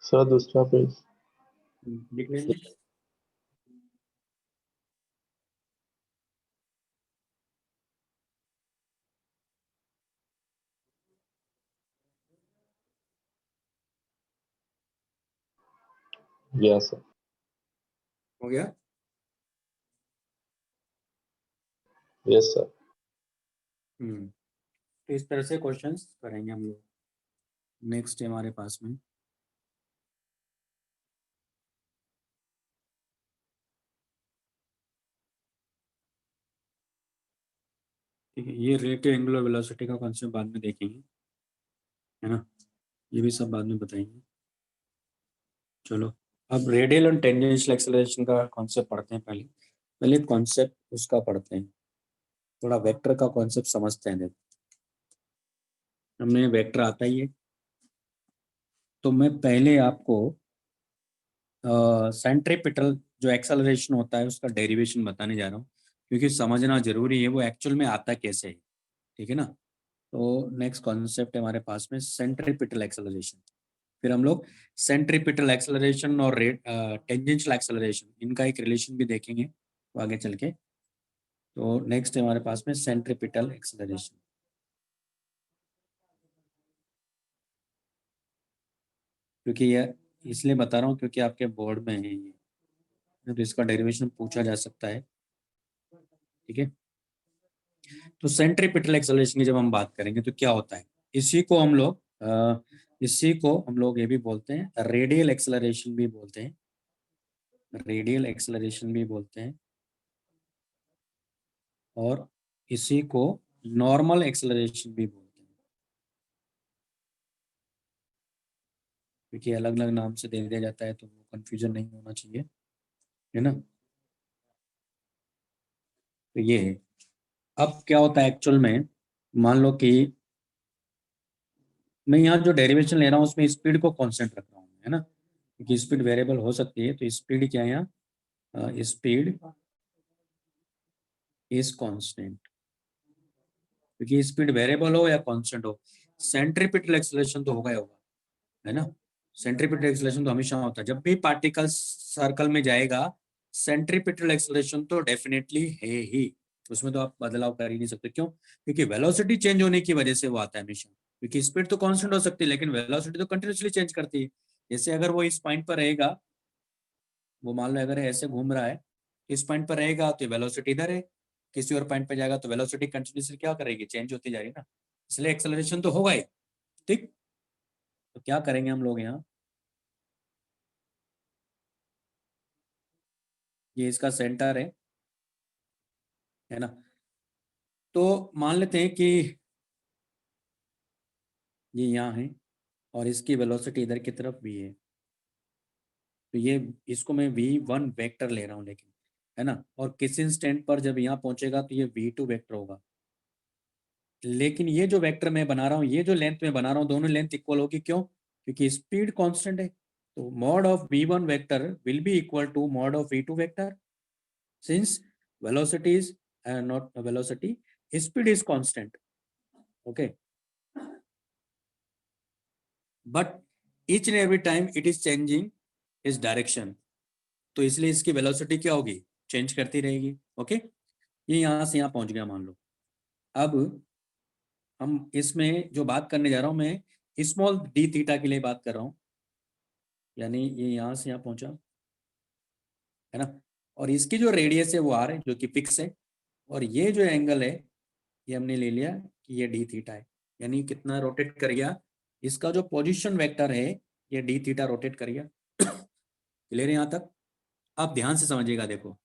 सर दूसरा पेज। लिख लीजिए। Yes sir. हो गया। Yes sir. तो इस तरह से क्वेश्चंस करेंगे हम लोग। नेक्स्ट है हमारे पास में ठीक है, ये रिलेटिव एंगुलर वेलोसिटी का कॉन्सेप्ट बाद में देखेंगे, है ना, ये भी सब बाद में बताएंगे। चलो अब रेडियल और टेंजेंशियल एक्सेलरेशन का कॉन्सेप्ट पढ़ते हैं। पहले कॉन्सेप्ट उसका पढ़ते हैं, थोड़ा वेक्टर का कॉन्सेप्ट समझते हैं। देखो हमने वेक्टर आता ही है, तो मैं पहले आपको सेंट्रीपिटल जो एक्सेलरेशन होता है उसका डेरिवेशन बताने जा रहा हूँ, क्योंकि समझना जरूरी है वो एक्चुअल में आता कैसे है। ठीक है ना, तो नेक्स्ट कॉन्सेप्ट है हमारे पास में सेंट्रीपिटल एक्सेलरेशन। फिर हम लोग सेंट्रीपिटल एक्सेलरेशन और टेंजेंशियल एक्सेलरेशन इनका एक रिलेशन भी देखेंगे तो आगे चल के। तो नेक्स्ट है हमारे पास में सेंट्रीपिटल एक्सेलरेशन। क्योंकि ये इसलिए बता रहा हूँ क्योंकि आपके बोर्ड में है ये, तो इसका डेरिवेशन पूछा जा सकता है। ठीक है, तो सेंट्रीपिटल एक्सेलरेशन की जब हम बात करेंगे तो क्या होता है, इसी को हम लोग ये भी बोलते हैं रेडियल एक्सेलरेशन भी बोलते हैं, रेडियल एक्सेलरेशन भी बोलते हैं, और इसी को नॉर्मल एक्सेलरेशन भी बोलते हैं, क्योंकि अलग अलग नाम से दे दिया जाता है तो कंफ्यूजन नहीं होना चाहिए, है ना। तो ये है। अब क्या होता है एक्चुअल में, मान लो कि मैं यहाँ जो डेरिवेशन ले रहा हूँ उसमें स्पीड को कांस्टेंट रख रहा हूँ, है ना, क्योंकि स्पीड वेरिएबल हो सकती है, तो स्पीड क्या है यहाँ, स्पीड इज कांस्टेंट, क्योंकि स्पीड वेरिएबल हो या कांस्टेंट हो, सेंट्रीपिटल एक्सेलरेशन तो होगा ही होगा, है ना। सेंट्रीपिटल एक्सेलरेशन तो हमेशा होता है, जब भी पार्टिकल सर्कल में जाएगा सेंट्रीपिटल एक्सेलरेशन तो डेफिनेटली है ही, उसमें तो आप बदलाव कर ही नहीं सकते। क्यों, क्योंकि वेलोसिटी चेंज होने की वजह से वो आता है हमेशा, क्योंकि स्पीड तो कांस्टेंट हो सकती है लेकिन वेलोसिटी तो कंटिन्यूसली चेंज करती है। जैसे अगर वो इस पॉइंट पर रहेगा, वो मान लो अगर ऐसे घूम रहा है, इस पॉइंट पर रहेगा तो वेलोसिटी इधर है, किसी और पॉइंट पर जाएगा तो वेलोसिटी कंटिन्यूसली क्या करेगी, चेंज होती जा रही है ना, इसलिए एक्सेलरेशन तो होगा ही। ठीक, तो क्या करेंगे हम लोग यहाँ, ये इसका सेंटर है ना, तो मान लेते हैं कि ये यहाँ है और इसकी वेलोसिटी इधर की तरफ भी है, तो ये इसको मैं v1 वेक्टर ले रहा हूँ, लेकिन है ना, और किसी इंस्टेंट पर जब यहाँ पहुंचेगा तो ये v2 वेक्टर होगा, लेकिन ये जो वेक्टर मैं बना रहा हूँ, ये जो लेंथ में बना रहा हूँ, दोनों लेंथ इक्वल होगी। क्यों, क्योंकि स्पीड कांस्टेंट है, तो mod of v1 vector will be equal to mod of v2 vector, since velocity is not velocity, speed is constant, okay, but each and every time it is changing इस direction, तो इसलिए इसकी velocity क्या होगी, change करती रहेगी। Okay, ये यहाँ से यहाँ पहुंच गया मान लो। अब हम इसमें जो बात करने जा रहा हूं मैं स्मॉल डी थीटा के लिए बात कर रहा हूं, यानी ये यहां से यहां पहुंचा है ना, और इसकी जो रेडियस है वो आर है जो कि फिक्स है, और ये जो एंगल है ये हमने ले लिया कि ये डी थीटा है, यानी कितना रोटेट कर गया, इसका जो पोजीशन वेक्टर है ये डी थीटा रोटेट कर गया। क्लियर है यहाँ तक? आप ध्यान से समझिएगा। देखो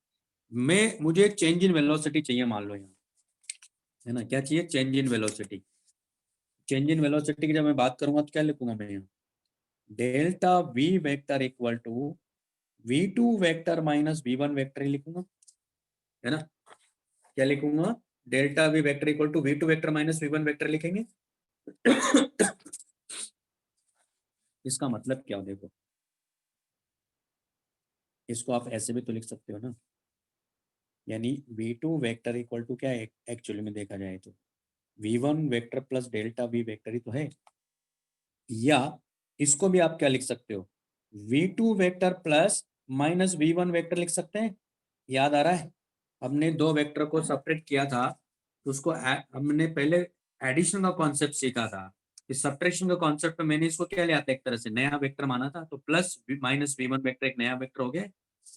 मुझे एक चेंज इन वेलोसिटी चाहिए, मान लो यहाँ है ना, क्या चाहिए, change in velocity. Change in velocity की जब मैं बात करूंगा तो क्या लिखूंगा मैं यहाँ, delta V vector equal to v2 vector minus v1 vector ही लिखूंगा, है ना। क्या लिखूंगा, delta V vector equal to v2 vector minus v1 vector लिखेंगे। इसका मतलब क्या हो, देखो इसको आप ऐसे भी तो लिख सकते हो ना, यानी v2 वेक्टर इक्वल टू क्या है एक्चुअली में देखा जाए तो v1 vector plus delta v vector ही तो है, या इसको भी आप क्या लिख सकते हो, v2 vector plus minus v1 vector लिख सकते हैं। याद आ रहा है, हमने दो वेक्टर को सेपरेट किया था तो उसको हमने पहले एडिशन का कॉन्सेप्ट सीखा था, इस सब्ट्रैक्शन का कॉन्सेप्ट में मैंने इसको क्या लिया था, एक तरह से नया वेक्टर माना था, तो प्लस माइनस v1 वेक्टर एक नया वेक्टर हो गया।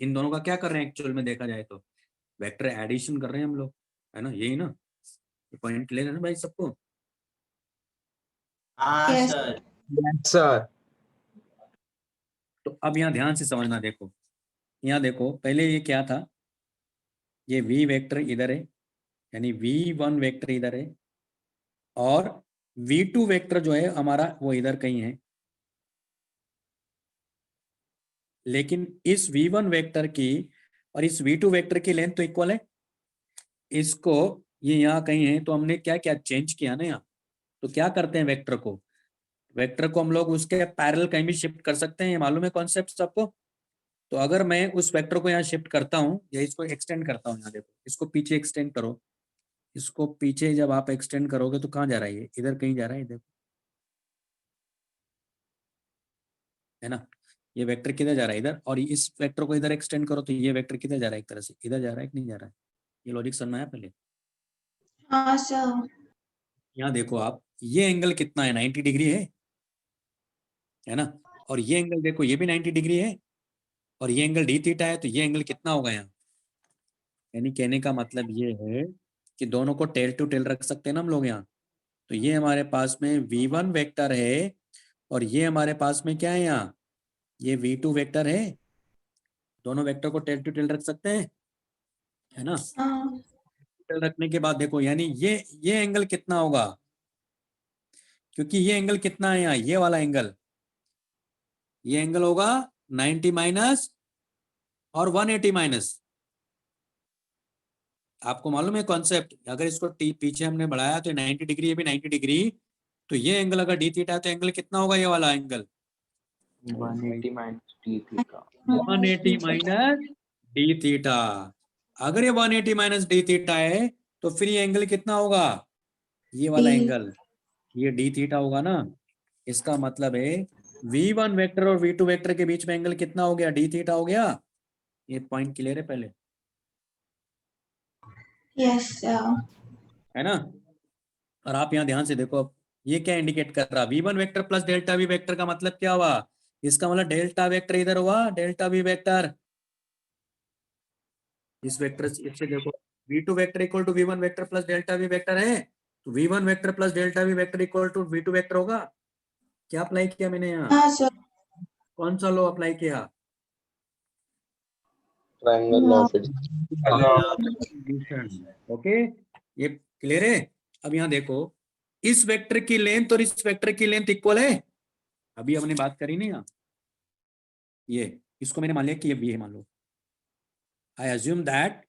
इन दोनों का क्या कर रहे हैं एक्चुअल में देखा जाए तो वेक्टर एडिशन कर रहे हैं हम लोग, है ना, यही ना, ये पॉइंट ले रहे हैं भाई सबको। हाँ Yes. सर। Yes, sir. तो अब यहाँ ध्यान से समझना, देखो यहाँ देखो पहले ये क्या था, ये v वेक्टर इधर है, यानी v1 वेक्टर इधर है, और v2 वेक्टर जो है हमारा वो इधर कहीं है, लेकिन इस v1 वेक्टर की और इस v2 वेक्टर की लेंथ तो इक्वल है, इसको ये यहाँ कहीं है, तो हमने क्या क्या चेंज किया ना यहाँ, तो क्या करते हैं वेक्टर को हम लोग उसके पैरेलल कहीं भी शिफ्ट कर सकते हैं, ये मालूम है कॉन्सेप्ट सबको। तो अगर मैं उस वेक्टर को यहाँ शिफ्ट करता हूँ या इसको एक्सटेंड करता हूँ, यहाँ देखो इसको पीछे एक्सटेंड करो, इसको पीछे जब आप एक्सटेंड करोगे तो कहाँ जा रहा है, ये इधर कहीं जा रहा है, इधर है ना, ये वेक्टर किधर जा रहा है, इधर, और इस वेक्टर को इधर एक्सटेंड करो तो ये वेक्टर किधर जा रहा है, एक तरह से इधर जा रहा है कि नहीं जा रहा है, ये लॉजिक समझना है पहले। हाँ सर। यहाँ देखो आप, ये एंगल कितना है, 90 डिग्री है ना, और ये एंगल देखो ये भी 90 डिग्री है, और ये एंगल डी थीटा है, तो ये एंगल कितना होगा यहाँ, यानी कहने का मतलब ये है कि दोनों को टेल टू टेल रख सकते हैं ना हम लोग यहाँ। तो ये हमारे पास में v1 वेक्टर है, और ये हमारे पास में क्या है यहाँ, ये v2 वेक्टर है, दोनों वेक्टर को टेल टू टेल रख सकते हैं, है ना। हाँ टेल रखने के बाद देखो, यानी ये एंगल कितना होगा, क्योंकि ये एंगल कितना है यहाँ, ये वाला एंगल, ये एंगल होगा 90 माइनस और 180 माइनस। आपको मालूम है कॉन्सेप्ट, अगर इसको पीछे हमने बढ़ाया तो 90 डिग्री, ये भी 90 डिग्री, तो ये एंगल अगर डी थीटा है तो एंगल कितना होगा, ये वाला angle 180 minus d theta. 180 minus D theta. अगर ये 180 माइनस डी थीटा है तो फिर ये एंगल कितना होगा, ये वाला D। एंगल, ये डी थीटा होगा ना। इसका मतलब है v1 वेक्टर और v2 वेक्टर के बीच में एंगल कितना हो गया, डी थीटा हो गया। ये पॉइंट क्लियर है पहले, यस सर। है ना। और आप यहाँ ध्यान से देखो, अब ये क्या इंडिकेट कर रहा, v1 vector plus delta V vector का मतलब क्या हुआ, इसका मतलब डेल्टा वेक्टर इधर हुआ, डेल्टा वी वेक्टर इस वेक्टर से, इससे देखो v2 vector equal to v1 vector plus delta V vector है, तो v1 vector plus delta V vector equal to v2 vector होगा। क्या अप्लाई किया मैंने यहाँ, हाँ सर। कौन सा लॉ अप्लाई किया, Triangle law of its. Okay, ये क्लियर है। अब यहाँ देखो, इस वेक्टर की लेंथ और इस वेक्टर की लेंथ इक्वल है, अभी हमने बात करी नहीं यहाँ, ये इसको मैंने मान लिया कि ये v है, मान लो I assume that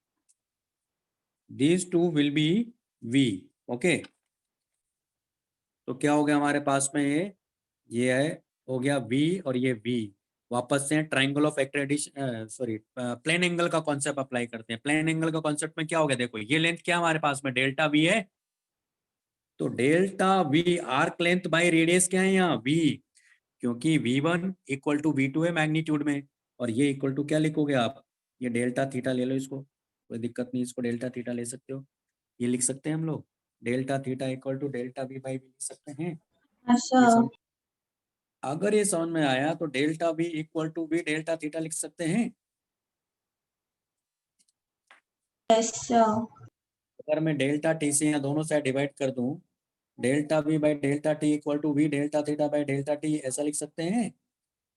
these two will be v, okay. तो क्या हो गया हमारे पास में, ये है हो गया v और ये v, वापस से triangle of addition sorry plane angle का कॉन्सेप्ट अप्लाई करते हैं। प्लेन एंगल का कॉन्सेप्ट में क्या हो गया, देखो ये लेंथ क्या हमारे पास में डेल्टा v है, तो delta v arc length by radius क्या है यहाँ v, क्योंकि v1 इक्वल टू v2 है मैग्नीट्यूड में, और ये इक्वल टू क्या लिखोगे आप, ये डेल्टा थीटा ले लो, इसको कोई दिक्कत नहीं, इसको डेल्टा थीटा ले सकते हो, ये लिख सकते हैं हम लोग, delta theta equal to delta V by V लिख सकते हैं। हाँ ये सर। सम, अगर ये समझ में आया तो delta V equal to V delta theta लिख सकते हैं। Yes sir. अगर मैं डेल्टा टी से यहाँ दोनों साइड डिवाइड कर दूं, delta V by delta T equal to V delta theta by delta T, ऐसा लिख सकते हैं।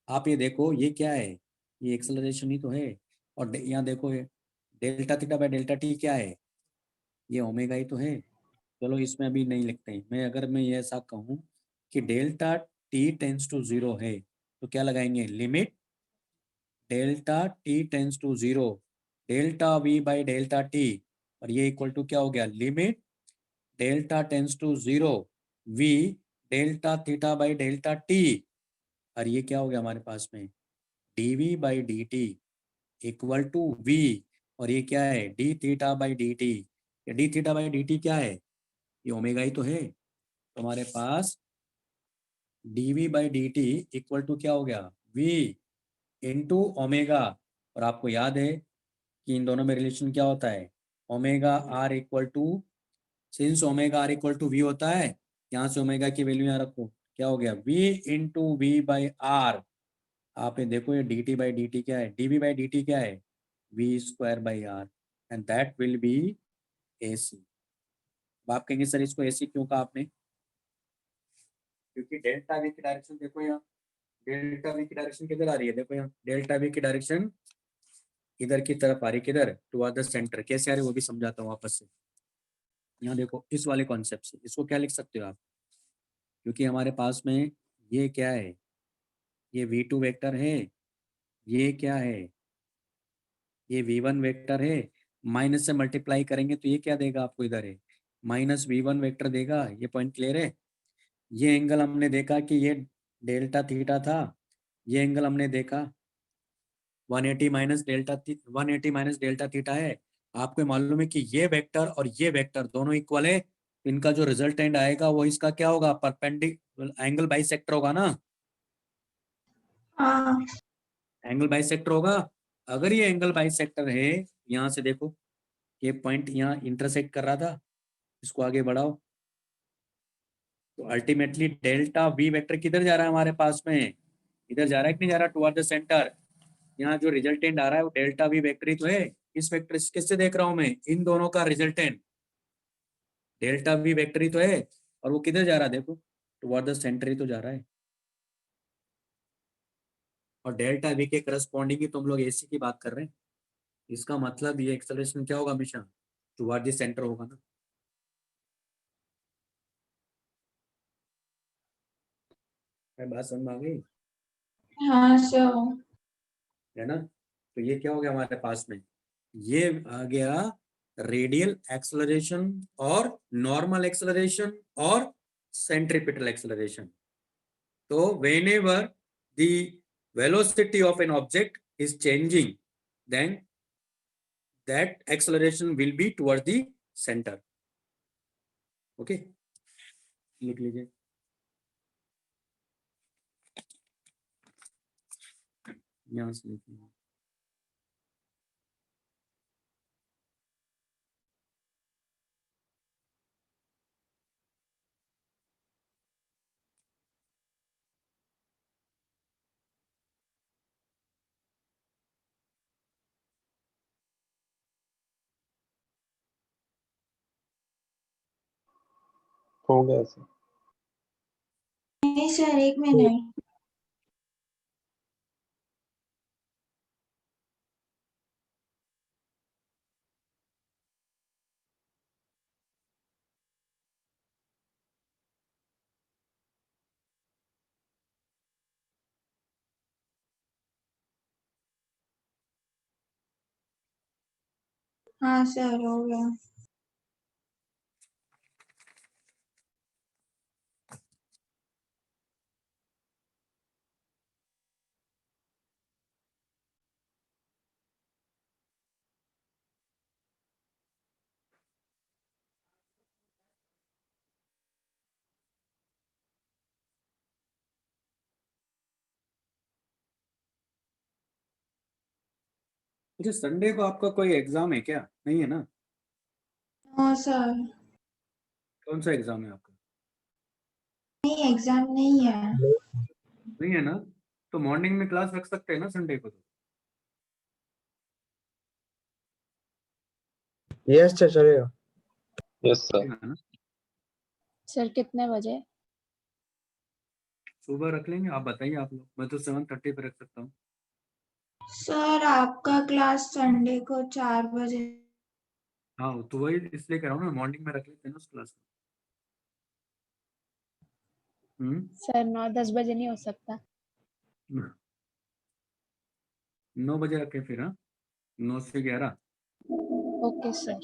आप ये देखो ये क्या है, ये एक्सेलरेशन ही तो है। और यहाँ देखो ये delta theta by delta T क्या है, ये ओमेगा ही तो है। चलो इसमें अभी नहीं लिखते हैं। मैं ये ऐसा कहूँ कि delta T tends to zero है तो क्या लगाएंगे, limit delta T tends to zero delta V by delta T, और ये इक्वल टू क्या हो गया, limit delta tends to zero V delta theta by delta T, और ये क्या हो गया हमारे पास में dv by D T equal to V, और ये क्या है D theta by D T. D theta by D T क्या है, ये ओमेगा ही तो है। तो हमारे पास dv by D T equal to क्या हो गया, v इंटू ओमेगा। और आपको याद है कि इन दोनों में रिलेशन क्या होता है, omega R equal to, since omega R equal to V होता है, यहाँ से ओमेगा की वैल्यू यहाँ रखो, क्या हो गया v into V by R. आप ये देखो ये D T by D T क्या है, D V by D T क्या है, V square by R, and that will be A C. आप कहेंगे सर इसको ए सी क्यों कहा आपने, क्योंकि डेल्टा वी की डायरेक्शन देखो यहाँ, डेल्टा वी की डायरेक्शन किधर आ रही है, देखो यहाँ डेल्टा वी की डायरेक्शन इधर की तरफ आ रही है, किधर, टुवर्ड द सेंटर। कैसे आ रही है वो भी समझाता हूँ वापस से। यहाँ देखो इस वाले कॉन्सेप्ट से इसको क्या लिख सकते हो आप, क्योंकि हमारे पास में ये क्या है, ये v2 वेक्टर है, ये क्या है, ये v1 वेक्टर है, माइनस से मल्टीप्लाई करेंगे तो ये क्या देगा आपको, इधर है माइनस v1 वेक्टर देगा। ये पॉइंट क्लियर है। ये एंगल हमने देखा कि ये डेल्टा थीटा था, ये एंगल हमने देखा 180 minus delta 180 minus delta theta है। आपको मालूम है कि ये वेक्टर और ये वेक्टर दोनों इक्वल है, इनका जो रिजल्टेंट आएगा वो इसका क्या होगा, परपेंडिकुलर एंगल बाइसेक्टर होगा ना, हाँ एंगल बाइसेक्टर होगा। अगर ये एंगल बाइसेक्टर है, यहाँ से देखो ये पॉइंट यहाँ इंटरसेक्ट कर रहा था, इसको आगे बढ़ाओ तो अल्टीमेटली डेल्टा वी वेक्टर किधर जा रहा है हमारे पास में, इधर जा रहा है कि नहीं जा रहा, टुवर्ड द सेंटर। यहाँ जो रिजल्टेंट आ रहा है वो डेल्टा वी वेक्टर ही तो है। इस वेक्टर किससे देख रहा हूं मैं, इन दोनों का रिजल्टेंट डेल्टा वी वेक्टर ही तो है, और वो किधर जा रहा है देखो, टुवर्ड द सेंटर ही तो जा रहा है। और डेल्टा वी के करस्पॉन्डिंग ही तुम लोग एसी की बात कर रहे हैं, इसका मतलब ये एक्सेलरेशन क्या होगा, हमेशा टुवर्ड द सेंटर होगा ना। बात समझ में आ गई हाँ सर। है ना। तो ये क्या हो गया हमारे पास में, ये आ गया रेडियल एक्सेलरेशन और नॉर्मल एक्सेलरेशन और सेंट्रीपिटल एक्सेलरेशन। तो whenever the velocity of an object is changing, then that acceleration will be towards the center. Okay, लिख लीजिए। यहाँ से लिखिए। हो गया सर। नहीं सर, एक मिनट। हाँ सर, हो गया। अच्छा, संडे को आपका कोई एग्जाम है क्या, नहीं है ना। हाँ सर। कौन सा एग्जाम है आपका? नहीं एग्जाम नहीं है। नहीं है ना, तो मॉर्निंग में क्लास रख सकते हैं ना संडे को तो। यस सर चलेगा। Yes, sir. है ना, सर कितने बजे? सुबह रख लेंगे, आप बताइए आप लोग, मैं तो 7:30 पे रख सकता हूँ। सर आपका क्लास संडे को 4 बजे। हाँ तो वही इसलिए कह रहा हूँ ना, मॉर्निंग में रख लेते हैं ना उस क्लास को। सर 9-10 बजे नहीं हो सकता? 9 बजे रखें फिर, हाँ 9 से 11। Okay sir.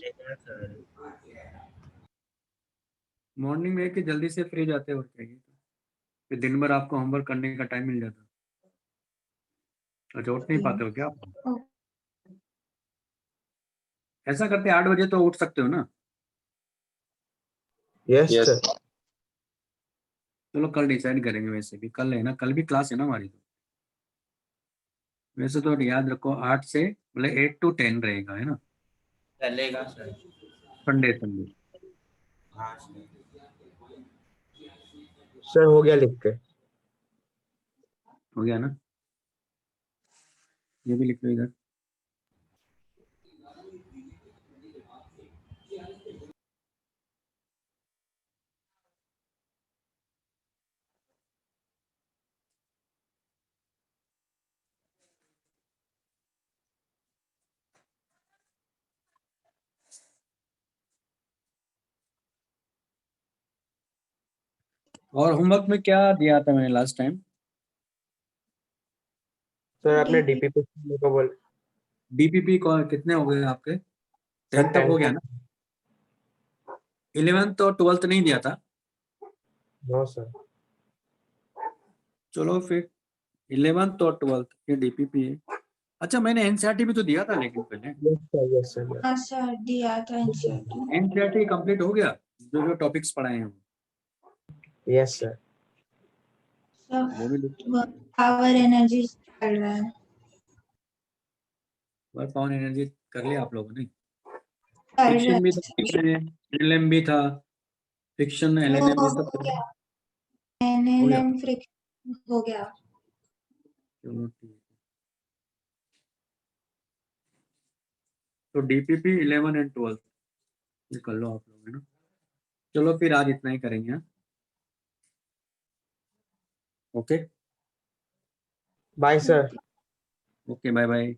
मॉर्निंग में कि जल्दी से फ्री जाते हो, चाहिए फिर दिन भर आपको होमवर्क करने का टाइम मिल जाता। अच्छा उठ नहीं पाते हो क्या आप? ऐसा करते 8 बजे तो उठ सकते हो ना? Yes Yes. सर। चलो कल डिसाइड करेंगे, वैसे भी कल है ना, कल भी क्लास है ना हमारी तो। वैसे तो याद रखो 8 से मतलब 8 to 10 रहेगा, है ना, चलेगा सर। Sunday Sunday. हाँ सर। सर हो गया लिख के। हो गया ना, ये भी लिख लो इधर। और होमवर्क में क्या दिया था मैंने लास्ट टाइम? सर आपने डीपीपी मेरे को बोल। डीपीपी को कितने हो गए आपके? सर 10 तक हो गया ना? 11th और 12th नहीं दिया था? No sir. चलो फिर 11th और 12th ये डीपीपी है। अच्छा मैंने एनसीईआरटी भी तो दिया था लेकिन पहले। Yes sir yes sir. हाँ सर दिया था इंसर्ट। एनसीईआरटी कंप्लीट हो गया, जो जो टॉपिक्स पढ़ाए हैं यस सर। वो भी पावर एनर्जी चल रहा है। वर्क पावर एनर्जी कर लिया आप लोगों ने? कर फिक्शन भी रहा था, एलएम भी था, फिक्शन है। एलएनएम वो ये हो सब गया। हो गया। एनएलएम फ्रिक्शन हो गया। चलो ठीक है, तो डीपीपी 11 एंड 12 ये कर लो आप लोग, है ना। चलो फिर आज इतना ही करेंगे, हाँ okay bye sir. Okay bye bye.